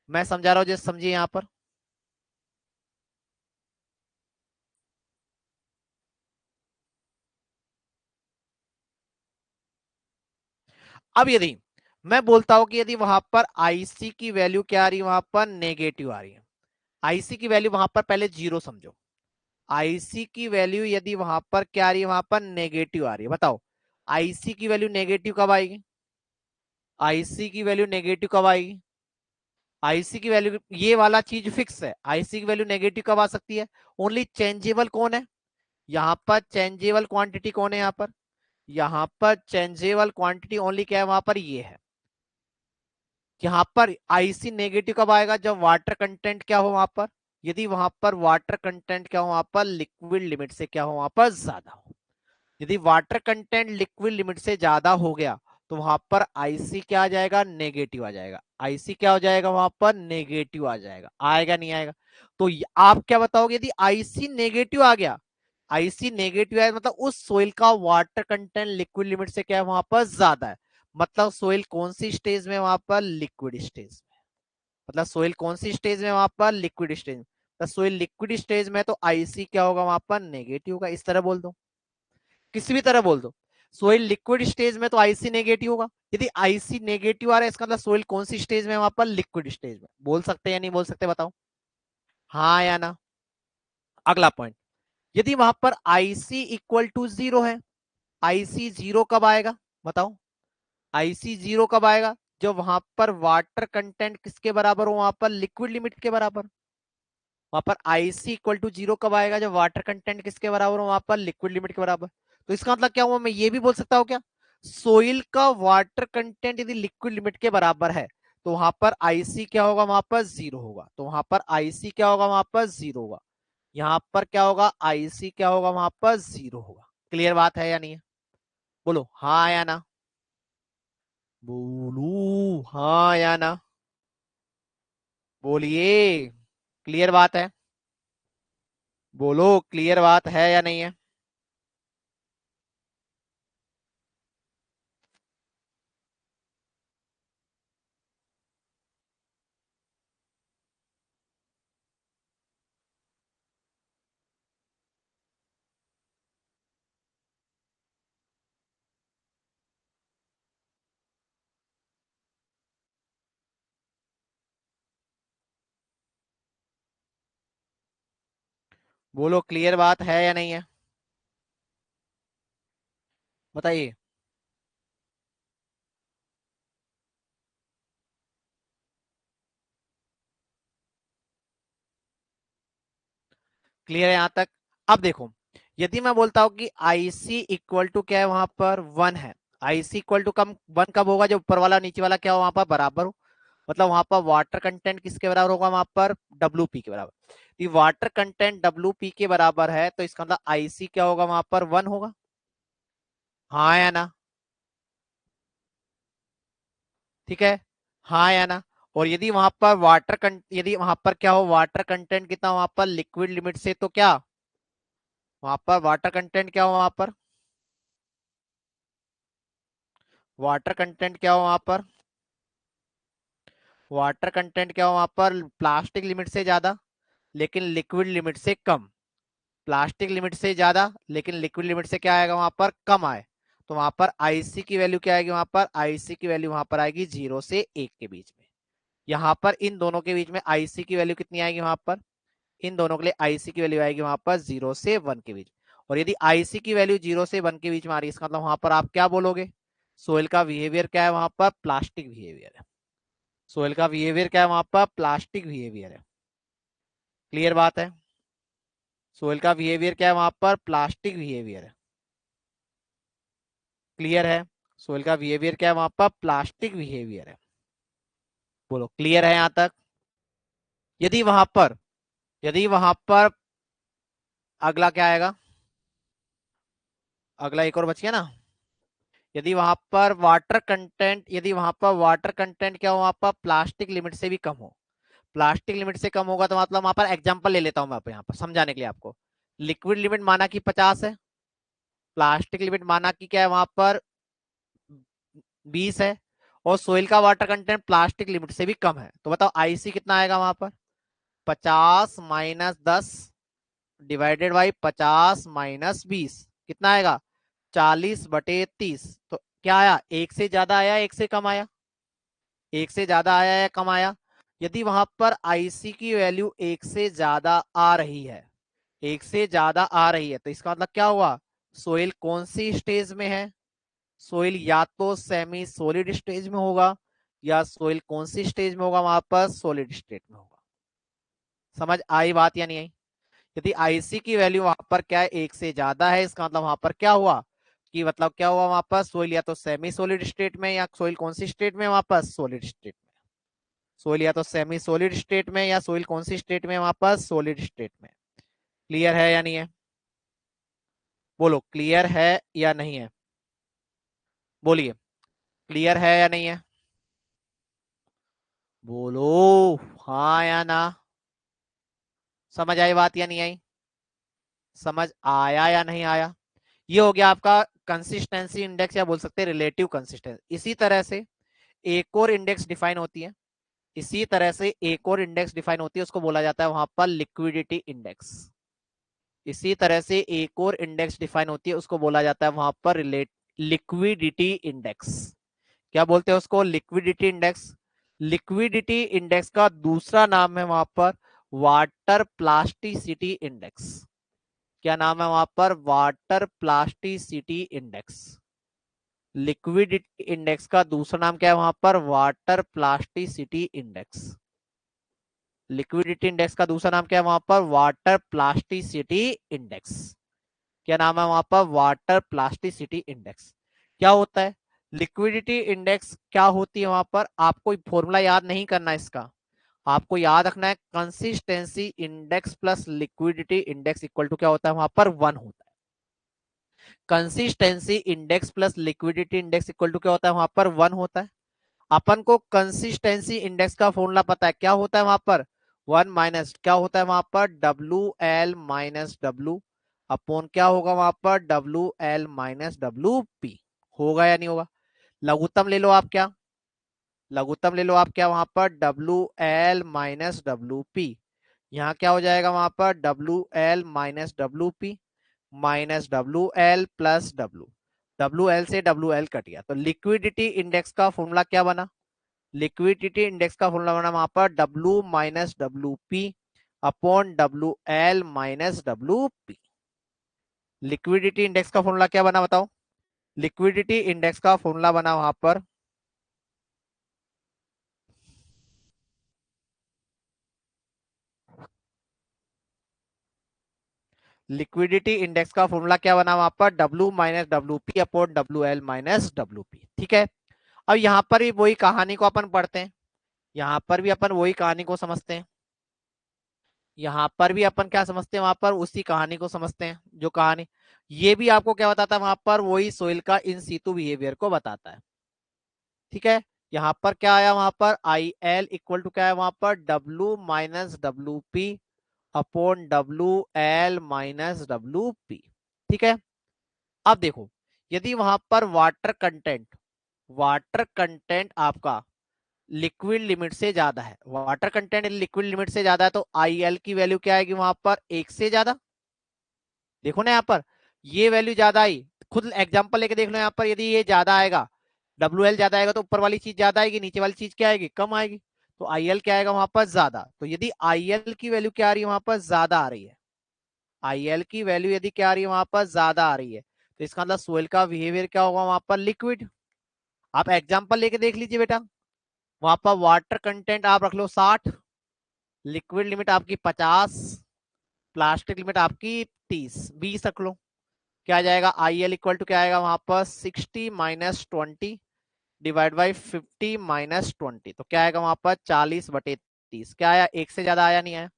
मैं समझा रहा हूं जैसे समझिए यहां पर। अब यदि मैं बोलता हूं कि यदि वहां पर आईसी की वैल्यू क्या आ रही है, वहां पर नेगेटिव आ रही है। आईसी की वैल्यू वहां पर पहले जीरो समझो। आईसी की वैल्यू यदि वहां पर क्या आ रही है, वहां पर नेगेटिव आ रही है। बताओ आईसी की वैल्यू नेगेटिव कब आएगी, आईसी की वैल्यू नेगेटिव कब आएगी। आईसी की वैल्यू, ये वाला चीज फिक्स है, आईसी की वैल्यू नेगेटिव कब आ सकती है। ओनली चेंजेबल कौन है, यहाँ पर चेंजेबल क्वांटिटी कौन है, यहाँ पर, यहाँ पर चेंजेबल क्वांटिटी ओनली क्या है वहां पर, ये है। यहाँ पर आईसी नेगेटिव कब आएगा, जब वाटर कंटेंट क्या हो वहां पर, यदि वहां पर वाटर कंटेंट क्या हो वहां पर लिक्विड लिमिट से क्या हो वहां पर ज्यादा हो। यदि वाटर कंटेंट लिक्विड लिमिट से ज्यादा हो गया तो वहां पर आईसी क्या आ जाएगा, नेगेटिव आ जाएगा। आईसी क्या हो जाएगा वहां पर, नेगेटिव आ जाएगा। आएगा नहीं आएगा? तो आप क्या बताओगे, यदि आईसी नेगेटिव आ गया, आईसी नेगेटिव है मतलब उस सोइल का वाटर कंटेंट लिक्विड लिमिट से क्या है वहां पर ज्यादा है। मतलब सोइल कौन सी स्टेज में वहां पर लिक्विड स्टेज में। मतलब सोइल कौन सी स्टेज में वहां पर लिक्विड स्टेज में। तो सोइल लिक्विड स्टेज में तो आईसी क्या होगा वहां पर नेगेटिव होगा। इस तरह बोल दो, किसी भी तरह बोल दो। सोइल लिक्विड स्टेज में तो आईसी नेगेटिव होगा। यदि आईसी नेगेटिव आ रहा है इसका मतलब सोइल कौन सी स्टेज में वहां पर लिक्विड स्टेज में। बोल सकते हैं या नहीं बोल सकते बताओ, हाँ या ना। अगला पॉइंट, यदि वहां पर आईसी इक्वल टू जीरो है, आईसी जीरो कब आएगा बताओ। आईसी जीरो कब आएगा, जब वहां पर वाटर कंटेंट किसके बराबर हो, वहां पर लिक्विड लिमिट के बराबर। वहां पर आईसी इक्वल टू जीरो कब आएगा, जब वाटर कंटेंट किसके बराबर हो, वहां पर लिक्विड लिमिट के बराबर। तो इसका मतलब क्या हुआ, मैं ये भी बोल सकता हूँ क्या, सोइल का वाटर कंटेंट यदि लिक्विड लिमिट के बराबर है तो वहां पर आईसी क्या होगा, वहां पर जीरो होगा। तो वहां पर आईसी क्या होगा, वहां पर जीरो होगा। यहां पर क्या होगा, आईसी क्या होगा, वहां पर जीरो होगा। क्लियर बात है या नहीं है, बोलो हाँ या ना। बोलू हाँ या ना, बोलिए। क्लियर बात है, बोलो क्लियर बात है या नहीं है। बोलो क्लियर बात है या नहीं है, बताइए। क्लियर है यहां तक। अब देखो, यदि मैं बोलता हूं कि आईसी इक्वल टू क्या है वहां पर वन है। आईसी इक्वल टू कम वन कब होगा, जब ऊपर वाला नीचे वाला क्या हो वहां पर बराबर हो। मतलब वहां पर वाटर कंटेंट किसके बराबर होगा, वहां पर डब्ल्यू पी के बराबर। ये वाटर कंटेंट डब्ल्यू पी के बराबर है तो इसका मतलब आईसी क्या होगा, वहां पर वन होगा। हाँ या ना, ठीक है, हाँ या ना। और यदि वहां पर यदि वहां पर क्या हो, वाटर कंटेंट कितना वहां पर लिक्विड लिमिट से, तो क्या वहां पर वाटर कंटेंट क्या हो, वहां पर वाटर कंटेंट क्या हो वहां पर, वाटर कंटेंट क्या हो वहां पर प्लास्टिक लिमिट से ज्यादा लेकिन लिक्विड लिमिट से कम। प्लास्टिक लिमिट से ज्यादा लेकिन लिक्विड लिमिट से क्या आएगा वहां पर कम आए। तो वहां पर आईसी की वैल्यू क्या आएगी, वहां पर आईसी की वैल्यू वहां पर आएगी 0 से 1 के बीच में। यहाँ पर इन दोनों के बीच में आईसी की वैल्यू कितनी आएगी, वहां पर इन दोनों के लिए आईसी की वैल्यू आएगी वहां पर 0 से 1 के बीच। और यदि आईसी की वैल्यू 0 से 1 के बीच में आ रही है इसका मतलब वहां पर आप क्या बोलोगे, सोइल का बिहेवियर क्या है, वहां पर प्लास्टिक बिहेवियर है। सोइल का बिहेवियर क्या है, वहां पर प्लास्टिक बिहेवियर है। क्लियर बात है, सोइल का बिहेवियर क्या है, वहां पर प्लास्टिक बिहेवियर है। क्लियर है, सोइल का बिहेवियर क्या है, वहां पर प्लास्टिक बिहेवियर है। बोलो क्लियर है यहां तक। यदि वहां पर यदि वहां पर अगला क्या आएगा, अगला एक और बच गया ना। यदि वहां पर वाटर कंटेंट क्या हो, वहां पर प्लास्टिक लिमिट से भी कम हो। प्लास्टिक लिमिट से कम होगा तो मतलब वहां पर एग्जांपल ले लेता हूं मैं यहाँ पर समझाने के लिए आपको। लिक्विड लिमिट माना कि 50 है, प्लास्टिक लिमिट माना कि क्या है वहां पर 20 है, और सोइल का वाटर कंटेंट प्लास्टिक लिमिट से भी कम है। तो बताओ आईसी कितना आएगा वहां पर, 50 - 10 डिवाइडेड बाई 50 - 20 कितना आएगा, 40/30। तो क्या आया, एक से ज्यादा आया एक से कम आया, एक से ज्यादा आया या कम आया। यदि वहां पर आईसी की वैल्यू एक से ज्यादा आ रही है, एक से ज्यादा आ रही है तो इसका मतलब क्या हुआ, सोइल कौन सी स्टेज में है, सोइल या तो सेमी सॉलिड स्टेज में होगा या सोइल कौन सी स्टेज में होगा, वहां पर सॉलिड स्टेट में होगा। समझ आई बात या नहीं आई। यदि आईसी की वैल्यू वहां पर क्या है, एक से ज्यादा है इसका मतलब वहां पर क्या हुआ, कि मतलब क्या हुआ वहां पर सोइल या तो सेमी सॉलिड स्टेट में या सोइल कौन सी स्टेट में वहां पर सॉलिड स्टेट में। सोइल या तो सेमी सॉलिड स्टेट में या सोइल कौन सी स्टेट में वहां पर सॉलिड स्टेट में। क्लियर है या नहीं है, बोलो क्लियर है या नहीं है, बोलिए क्लियर है या नहीं है, बोलो हाँ या ना। समझ आई बात या नहीं आई। समझ आया या नहीं आया? ये हो गया आपका कंसिस्टेंसी इंडेक्स, या बोल सकते हैं रिलेटिव कंसिस्टेंसी। इसी तरह से एक और इंडेक्स डिफाइन होती है, इसी तरह से एक और इंडेक्स डिफाइन होती है, उसको बोला जाता है वहां पर लिक्विडिटी इंडेक्स। इसी तरह से एक और इंडेक्स डिफाइन होती है, उसको बोला जाता है वहां पर लिक्विडिटी इंडेक्स। क्या बोलते हैं उसको? Liquidity index. लिक्विडिटी इंडेक्स का दूसरा नाम है वहां पर वाटर प्लास्टिसिटी इंडेक्स। क्या नाम है वहां पर? Water plasticity index. Liquidity index का दूसरा नाम क्या है वहां पर? Water plasticity index. Liquidity index का दूसरा नाम क्या है वहां पर? Water plasticity index. क्या नाम है वहां पर? Water plasticity index. क्या होता है लिक्विडिटी इंडेक्स? क्या होती है वहां पर? आपको फॉर्मूला याद नहीं करना इसका, आपको याद रखना है consistency index plus liquidity index equal to क्या होता है वहां पर? 1 होता है। Consistency index plus liquidity index equal to क्या होता है वहां पर? 1 होता है। अपन को कंसिस्टेंसी इंडेक्स का फॉर्मूला पता है, क्या होता है वहां पर? 1 माइनस क्या होता है वहां पर? W L minus W upon क्या होगा वहां पर? W L minus W P. होगा या नहीं होगा? लघुत्तम ले लो आप, क्या लघुत्तम ले लो आप, क्या वहां पर? W L minus W P. यहाँ क्या हो जाएगा वहां पर? W L minus W P minus W L plus W. W L से डब्ल्यू एल कट गया, तो लिक्विडिटी इंडेक्स का फॉर्मूला क्या बना? लिक्विडिटी इंडेक्स का फॉर्मूला बना वहां पर W minus W P upon W L minus W P. Liquidity index का फॉर्मूला क्या बना बताओ? लिक्विडिटी इंडेक्स का फॉर्मूला बना वहां पर लिक्विडिटी इंडेक्स का फॉर्मूला क्या बना वहां पर? W minus W P upon W L minus W P. ठीक है, अब यहां पर भी वही कहानी को अपन पढ़ते हैं, यहां पर भी अपन वही कहानी को समझते हैं। यहां पर भी अपन क्या समझते हैं? वहां पर उसी कहानी को समझते हैं, जो कहानी ये भी आपको क्या बताता है वहां पर? वही सोइल का इन सीटू बिहेवियर को बताता है। ठीक है, यहां पर क्या आया वहां पर? आई एल इक्वल टू क्या है वहां पर? W minus W P upon W L minus W P. ठीक है, अब देखो, यदि वहां पर वाटर कंटेंट आपका लिक्विड लिमिट से ज्यादा है, वाटर कंटेंट लिक्विड लिमिट से ज्यादा है, तो आई एल की वैल्यू क्या आएगी वहां पर? 1 से ज्यादा। देखो ना यहाँ पर ये वैल्यू ज्यादा आई, खुद एग्जांपल लेके देख लो यहाँ पर, यदि ये ज्यादा आएगा, डब्ल्यू एल ज्यादा आएगा, तो ऊपर वाली चीज ज्यादा आएगी, नीचे वाली चीज क्या आएगी? कम आएगी। तो आई एल क्या आएगा वहां पर? ज्यादा। तो यदि आई एल की वैल्यू क्या आ रही है वहां पर? ज्यादा आ रही है। आई एल की वैल्यू यदि क्या आ रही है वहां पर? ज्यादा आ रही है, तो इसका मतलब सोइल का बिहेवियर क्या होगा वहां पर? लिक्विड। आप एग्जाम्पल लेके देख लीजिए बेटा, वहां पर वाटर कंटेंट आप रख लो 60, लिक्विड लिमिट आपकी 50, प्लास्टिक लिमिट आपकी 20 रख लो। क्या आ जाएगा? आई एल इक्वल टू क्या आएगा वहां पर? 60 - 20 डिवाइड बाई 50 - 20, तो क्या आएगा वहां पर? 40/30। क्या आया? 1 से ज्यादा आया नहीं आया?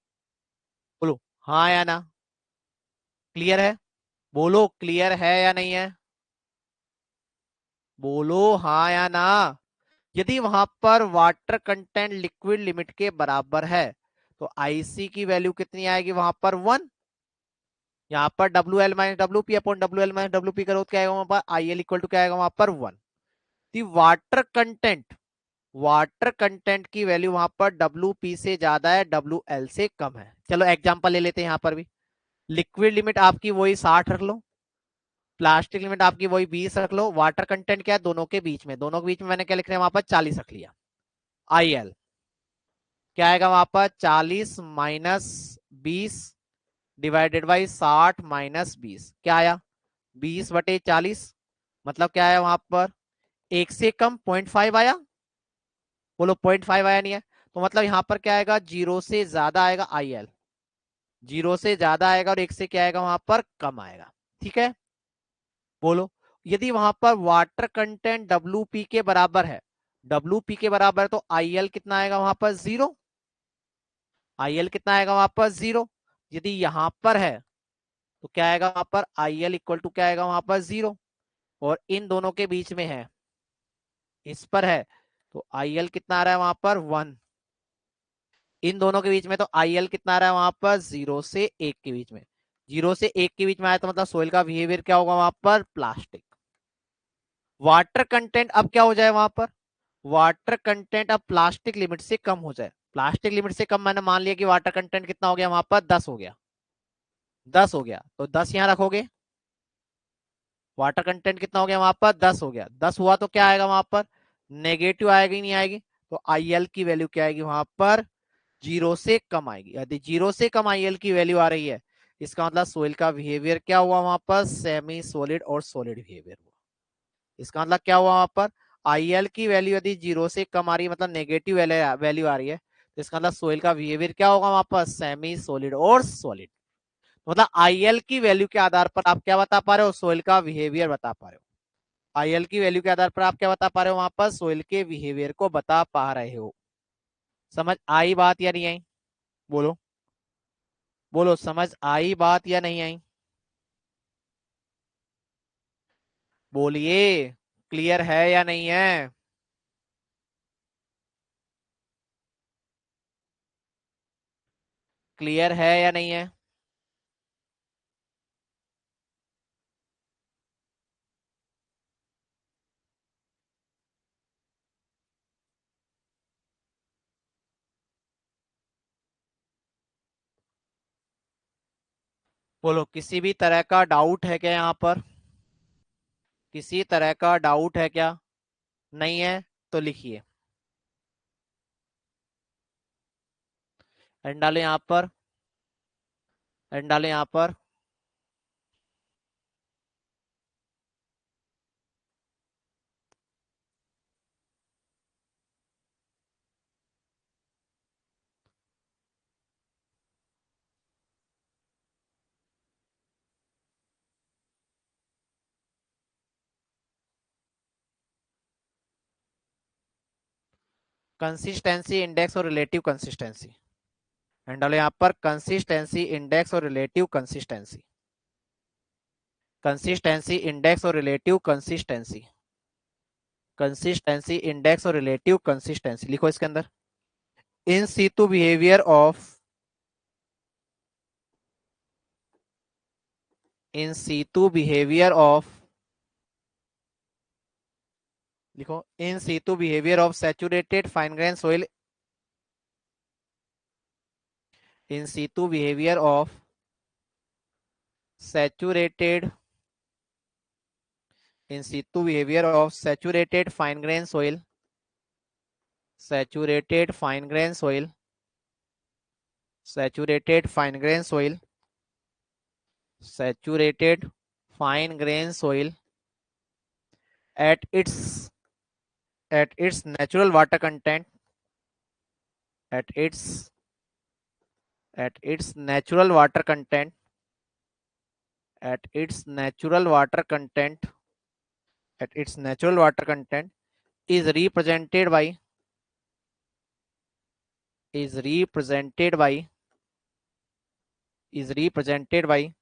बोलो हाँ या ना? क्लियर है? बोलो क्लियर है या नहीं है? बोलो हाँ या ना? यदि वहां पर वाटर कंटेंट लिक्विड लिमिट के बराबर है, तो आईसी की वैल्यू कितनी आएगी वहां पर? 1। यहाँ पर W L minus W P upon W L minus W P करो, क्या आएगा वहां पर? आई एल इक्वल टू क्या आएगा वहां पर? 1। वाटर कंटेंट की वैल्यू वहां पर डब्ल्यू पी से ज्यादा है, डब्ल्यू एल से कम है। चलो एग्जांपल ले लेते हैं यहाँ पर भी। लिक्विड लिमिट आपकी वही 60 रख लो, प्लास्टिक लिमिट आपकी वही 20 रख लो, वाटर कंटेंट क्या है? दोनों के बीच में मैंने क्या लिख रहा है वहां पर? 40 रख लिया। आई एल क्या आएगा वहां पर? 40 - 20 डिवाइडेड बाई 60 - 20, क्या आया? 20/40। मतलब क्या आया वहां पर? 1 से कम 0.5 आया। बोलो 0.5 आया नहीं है? तो मतलब यहां पर क्या आएगा? 0 से ज्यादा आएगा आई एल, 0 से ज्यादा आएगा, और 1 से क्या आएगा वहां पर? कम आएगा। ठीक है, बोलो यदि वहां पर वाटर कंटेंट डब्ल्यू पी के बराबर है, डब्ल्यू पी के बराबर है, तो आई एल कितना आएगा वहां पर? 0। आई एल कितना आएगा वहां पर? 0। यदि यहां पर है तो क्या आएगा वहां पर? आई एल इक्वल टू क्या आएगा वहां पर? 0। और इन दोनों के बीच में है, इस पर है, तो आई एल कितना आ रहा है वहां पर? 1। इन दोनों के बीच में तो आई एल कितना आ रहा है वहां पर? 0 से 1 के बीच में। 0 से 1 के बीच में आया तो मतलब सोइल का बिहेवियर क्या होगा वहां पर, प्लास्टिक। वाटर कंटेंट अब क्या हो जाए वहां पर, वाटर कंटेंट अब प्लास्टिक लिमिट से कम हो जाए। प्लास्टिक लिमिट से कम, मैंने मान लिया कि वाटर कंटेंट कितना हो गया वहां पर, 10 हो गया। 10 हो गया तो 10 यहां रखोगे। वाटर कंटेंट कितना हो गया वहां पर, 10 हो गया। 10 हुआ तो क्या आएगा वहां पर, नेगेटिव आएगी नहीं आएगी। तो आई एल की वैल्यू क्या आएगी वहां पर, 0 से कम आएगी। यदि 0 से कम आई एल की वैल्यू आ रही है, इसका मतलब सोइल का बिहेवियर क्या हुआ वहां पर, सेमी सोलिड और सोलिड बिहेवियर हुआ। इसका मतलब क्या हुआ वहां पर, आई एल की वैल्यू यदि 0 से कम आ रही है, मतलब नेगेटिव वैल्यू आ रही है, तो इसका मतलब सोइल का बिहेवियर क्या होगा वहां पर, सेमी सोलिड और सोलिड। मतलब आईएल की वैल्यू के आधार पर आप क्या बता पा रहे हो, सोइल का बिहेवियर बता पा रहे हो। आईएल की वैल्यू के आधार पर आप क्या बता पा रहे हो वहां पर, सोइल के बिहेवियर को बता पा रहे हो। समझ आई बात या नहीं आई, बोलो बोलो, समझ आई बात या नहीं आई, बोलिए। क्लियर है या नहीं है, क्लियर है या नहीं है। बोलो, किसी भी तरह का डाउट है क्या यहाँ पर, किसी तरह का डाउट है क्या, नहीं है तो लिखिए। एंड डालो यहाँ पर, एंड डालो यहाँ पर। कंसिस्टेंसी इंडेक्स और रिलेटिव कंसिस्टेंसी, एंड डालो यहाँ पर कंसिस्टेंसी इंडेक्स और रिलेटिव कंसिस्टेंसी, कंसिस्टेंसी इंडेक्स और रिलेटिव कंसिस्टेंसी, कंसिस्टेंसी इंडेक्स और रिलेटिव कंसिस्टेंसी लिखो इसके अंदर। In situ behaviour of, in situ behaviour of, लिखो in situ behaviour of saturated fine grain soil, in situ behaviour of saturated, in situ behaviour of saturated fine grain soil, saturated fine grain soil, saturated fine grain soil, saturated fine grain soil at its, at its natural water content, at its, at its natural water content, at its natural water content, at its natural water content is represented by, is represented by, is represented by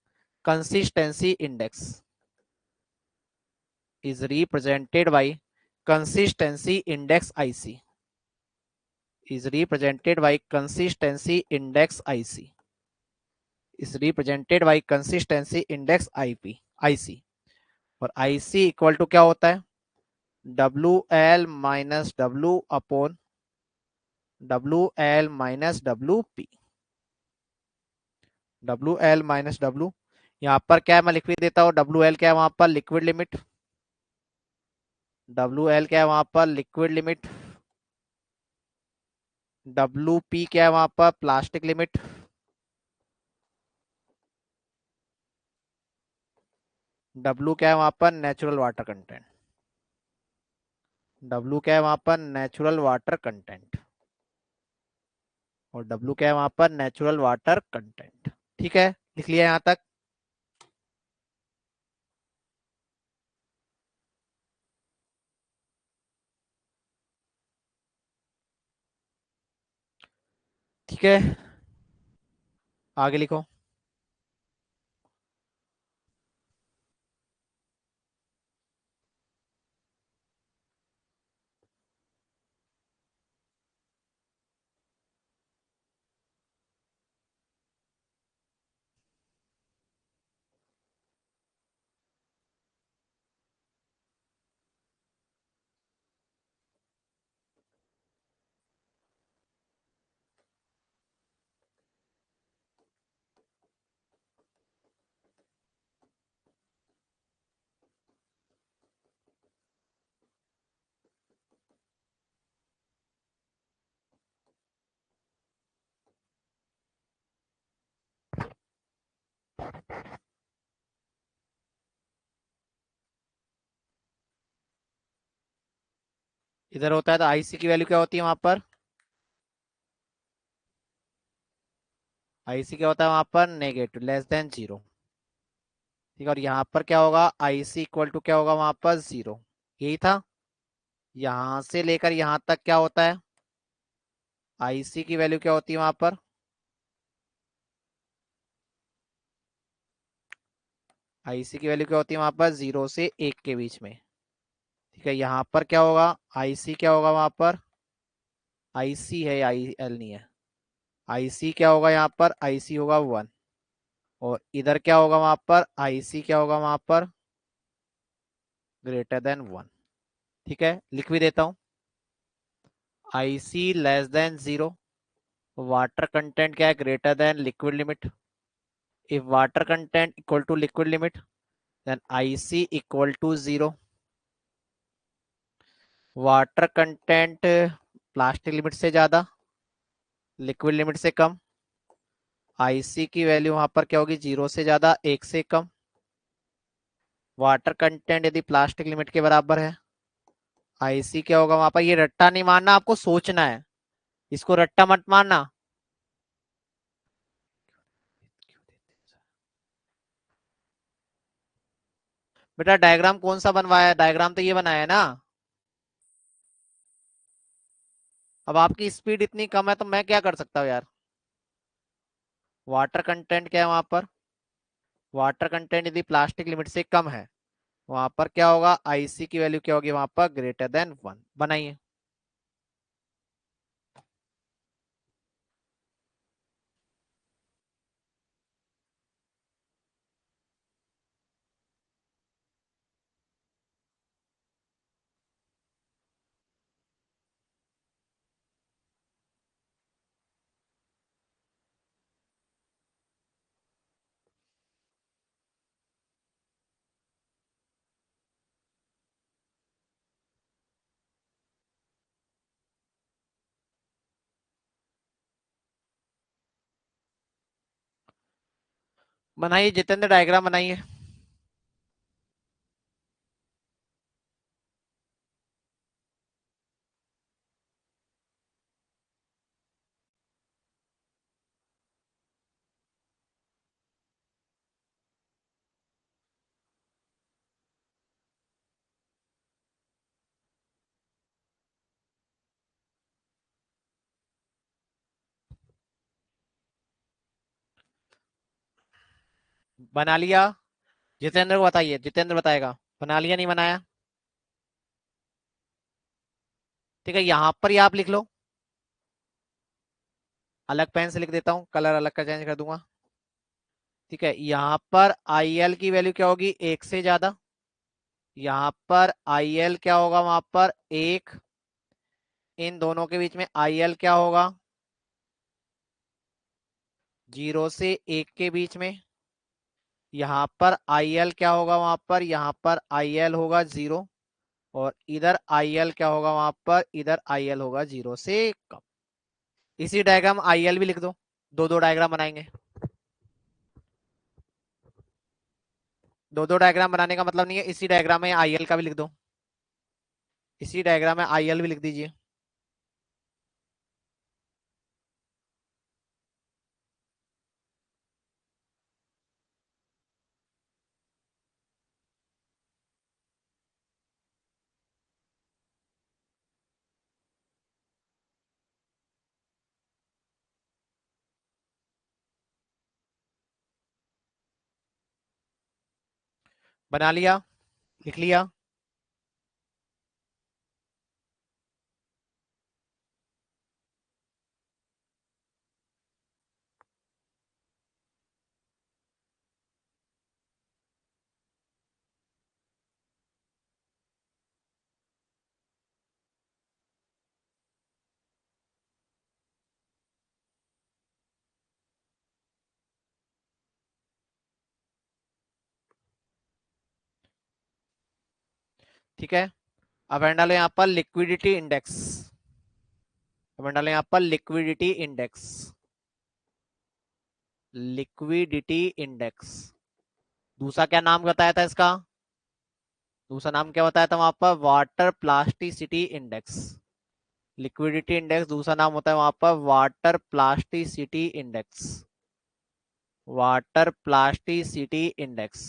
consistency index, is represented by consistency index IC, is represented by consistency index IC, is represented by consistency index IP IC। और IC equal to क्या होता है, WL - W upon WL - W, WL - W। यहाँ पर क्या है, मैं लिख भी देता हूँ, WL क्या है वहां पर, लिक्विड लिमिट, WL क्या है वहां पर, लिक्विड लिमिट, WP क्या है वहां पर, प्लास्टिक लिमिट, W क्या है वहां पर, नेचुरल वाटर कंटेंट, W क्या है वहां पर, नेचुरल वाटर कंटेंट, और W क्या है वहां पर, नेचुरल वाटर कंटेंट। ठीक है, लिख लिया यहाँ तक। ठीक है, आगे लिखो। इधर होता है तो आईसी की वैल्यू क्या होती है वहां पर, आईसी क्या होता है वहां पर, नेगेटिव लेस देन जीरो। ठीक है, और यहाँ पर क्या होगा, आईसी इक्वल टू क्या होगा वहां पर, जीरो। यही था। यहां से लेकर यहां तक क्या होता है, आईसी की वैल्यू क्या होती है वहां पर, आईसी की वैल्यू क्या होती है वहां पर, 0 से 1 के बीच में। ठीक है, यहाँ पर क्या होगा, आईसी क्या होगा वहां पर, आईसी है, आई एल नहीं है। आईसी क्या होगा यहाँ पर, आईसी होगा 1। और इधर क्या होगा वहां पर, आईसी क्या होगा वहां पर, greater than 1। ठीक है, लिख भी देता हूँ, IC less than zero, water content क्या है, greater than liquid limit. If water content equal to liquid limit, then IC equal to zero. Water content plastic limit से ज्यादा, लिक्विड लिमिट से कम, आईसी की वैल्यू वहां पर क्या होगी, 0 से ज्यादा 1 से कम। वाटर कंटेंट यदि प्लास्टिक लिमिट के बराबर है, आईसी क्या होगा वहां पर, ये रट्टा नहीं मारना, आपको सोचना है, इसको रट्टा मत मारना। बेटा डायग्राम कौन सा बनवाया है, डायग्राम तो ये बनाया है ना। अब आपकी स्पीड इतनी कम है तो मैं क्या कर सकता हूँ यार। वाटर कंटेंट क्या है वहां पर, वाटर कंटेंट यदि प्लास्टिक लिमिट से कम है, वहां पर क्या होगा, आईसी की वैल्यू क्या होगी वहां पर, greater than 1। बनाइए। बनाइए जितेंद्र, डायग्राम बनाइए। बना लिया, जितेंद्र को बताइए, जितेंद्र बताएगा। बना लिया नहीं बनाया। ठीक है, यहां पर ही आप लिख लो, अलग पेन से लिख देता हूँ, कलर अलग का चेंज कर दूंगा। ठीक है, यहाँ पर आई एल की वैल्यू क्या होगी, 1 से ज्यादा। यहाँ पर आई एल क्या होगा वहां पर, 1। इन दोनों के बीच में आई एल क्या होगा, 0 से 1 के बीच में। यहाँ पर आई एल क्या होगा वहां पर, यहाँ पर आई एल होगा 0। और इधर आई एल क्या होगा वहां पर, इधर आई एल होगा 0 से कम। इसी डायग्राम आई एल भी लिख दो, दो दो डायग्राम बनाएंगे। दो दो डायग्राम बनाने का मतलब नहीं है, इसी डायग्राम में आई एल का भी लिख दो, इसी डायग्राम में आई एल भी लिख दीजिए। बना लिया, लिख लिया। ठीक है, अब एंड डालो यहाँ पर लिक्विडिटी इंडेक्स। अब एंड डालो यहाँ पर लिक्विडिटी इंडेक्स, लिक्विडिटी इंडेक्स। दूसरा क्या नाम बताया था इसका, दूसरा नाम क्या बताया था वहां पर? Water plasticity index. Liquidity index दूसरा नाम होता है वहां पर water plasticity index. Water plasticity index.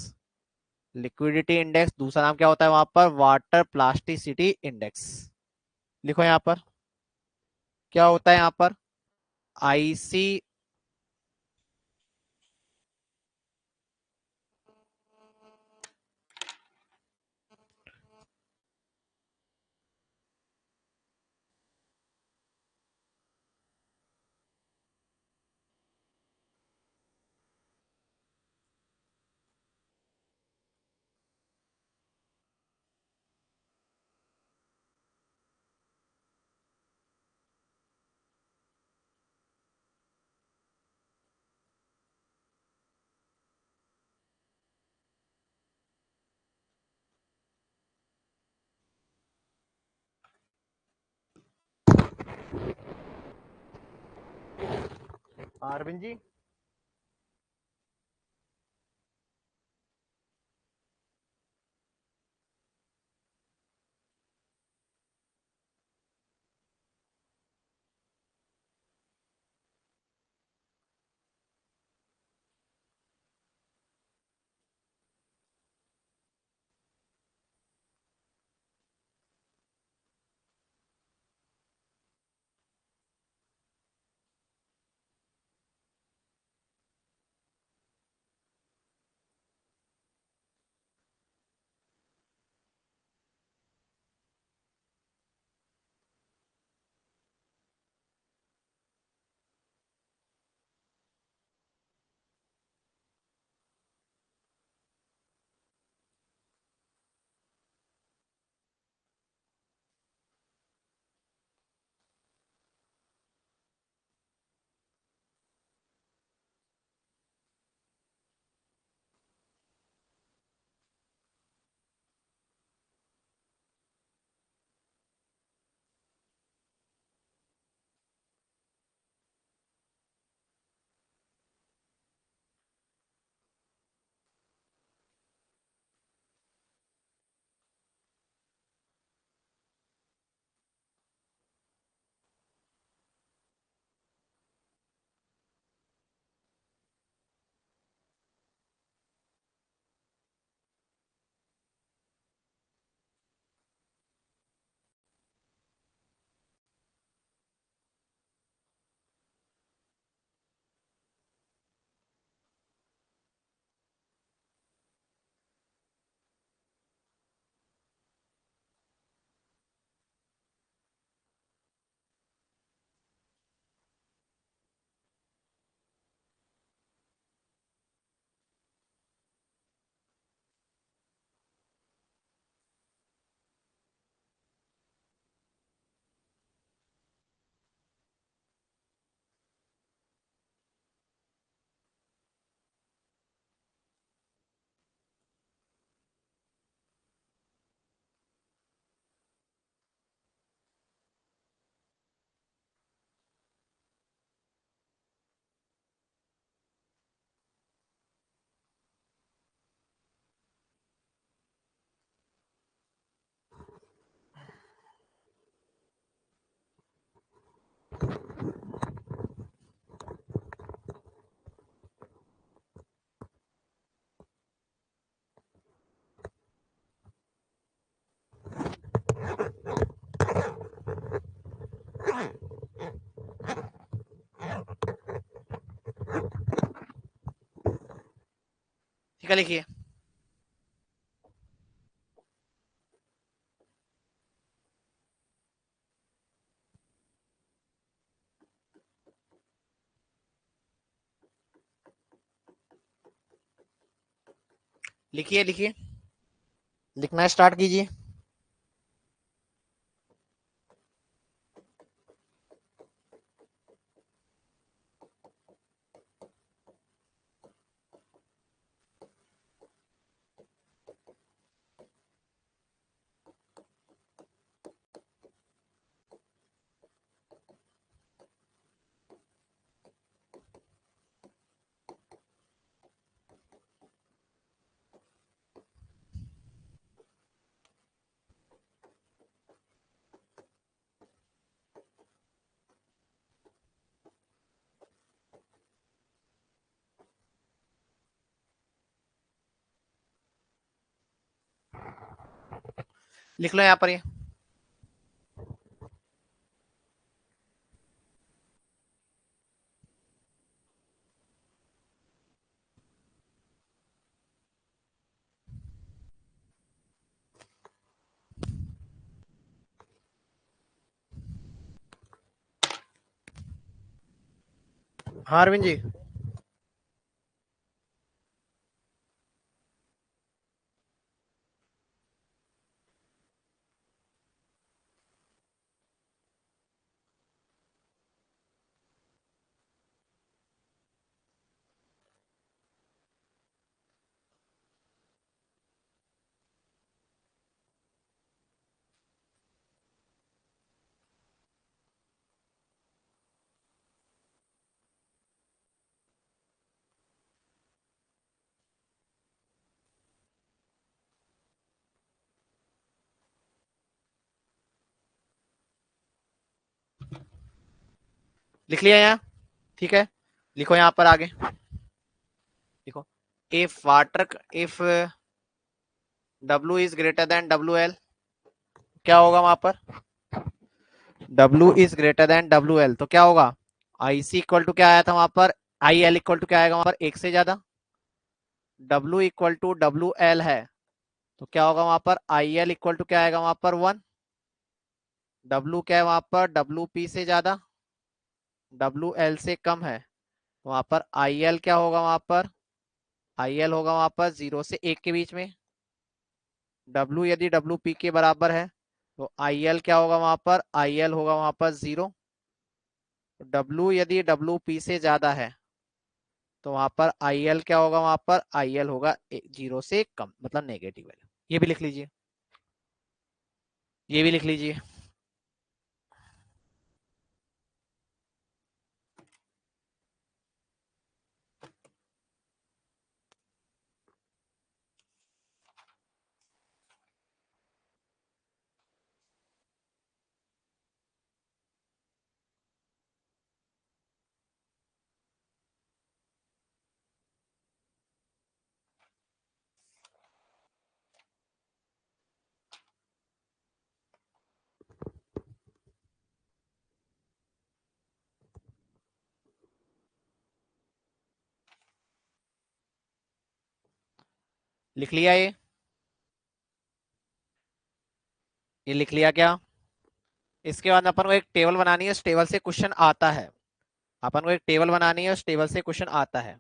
Liquidity index दूसरा नाम क्या होता है वहां पर? Water plasticity index. लिखो यहाँ पर क्या होता है यहाँ पर? आईसी। अरविंद जी। ठीक है लिखिए। लिखिए लिखिए। लिखना स्टार्ट कीजिए। लिख लो यहाँ पर ये। हाँ अरविंद जी। लिख लिया यहाँ, ठीक है। लिखो यहाँ पर आगे, लिखो if W is greater than WL, क्या होगा वहां पर? W is greater than WL तो क्या होगा? IC इक्वल टू क्या आया था वहां पर? IL इक्वल टू क्या आएगा वहां पर? एक से ज्यादा। W इक्वल टू WL है तो क्या होगा वहां पर? IL इक्वल टू क्या आएगा वहां पर? 1। W क्या है वहां पर? WP से ज्यादा, WL से कम है, वहां पर IL क्या होगा वहां पर? IL होगा वहां पर 0 से 1 के बीच में। W यदि WP के बराबर है तो IL क्या होगा वहां पर? IL होगा वहां पर 0। W यदि WP से ज्यादा है तो वहां पर IL क्या होगा वहां पर? IL होगा 0 से कम, मतलब नेगेटिव वैल्यू। ये भी लिख लीजिए, ये भी लिख लीजिए। लिख लिया ये लिख लिया क्या? इसके बाद अपन को एक टेबल बनानी है, उस टेबल से क्वेश्चन आता है। अपन को एक टेबल बनानी है, उस टेबल से क्वेश्चन आता है।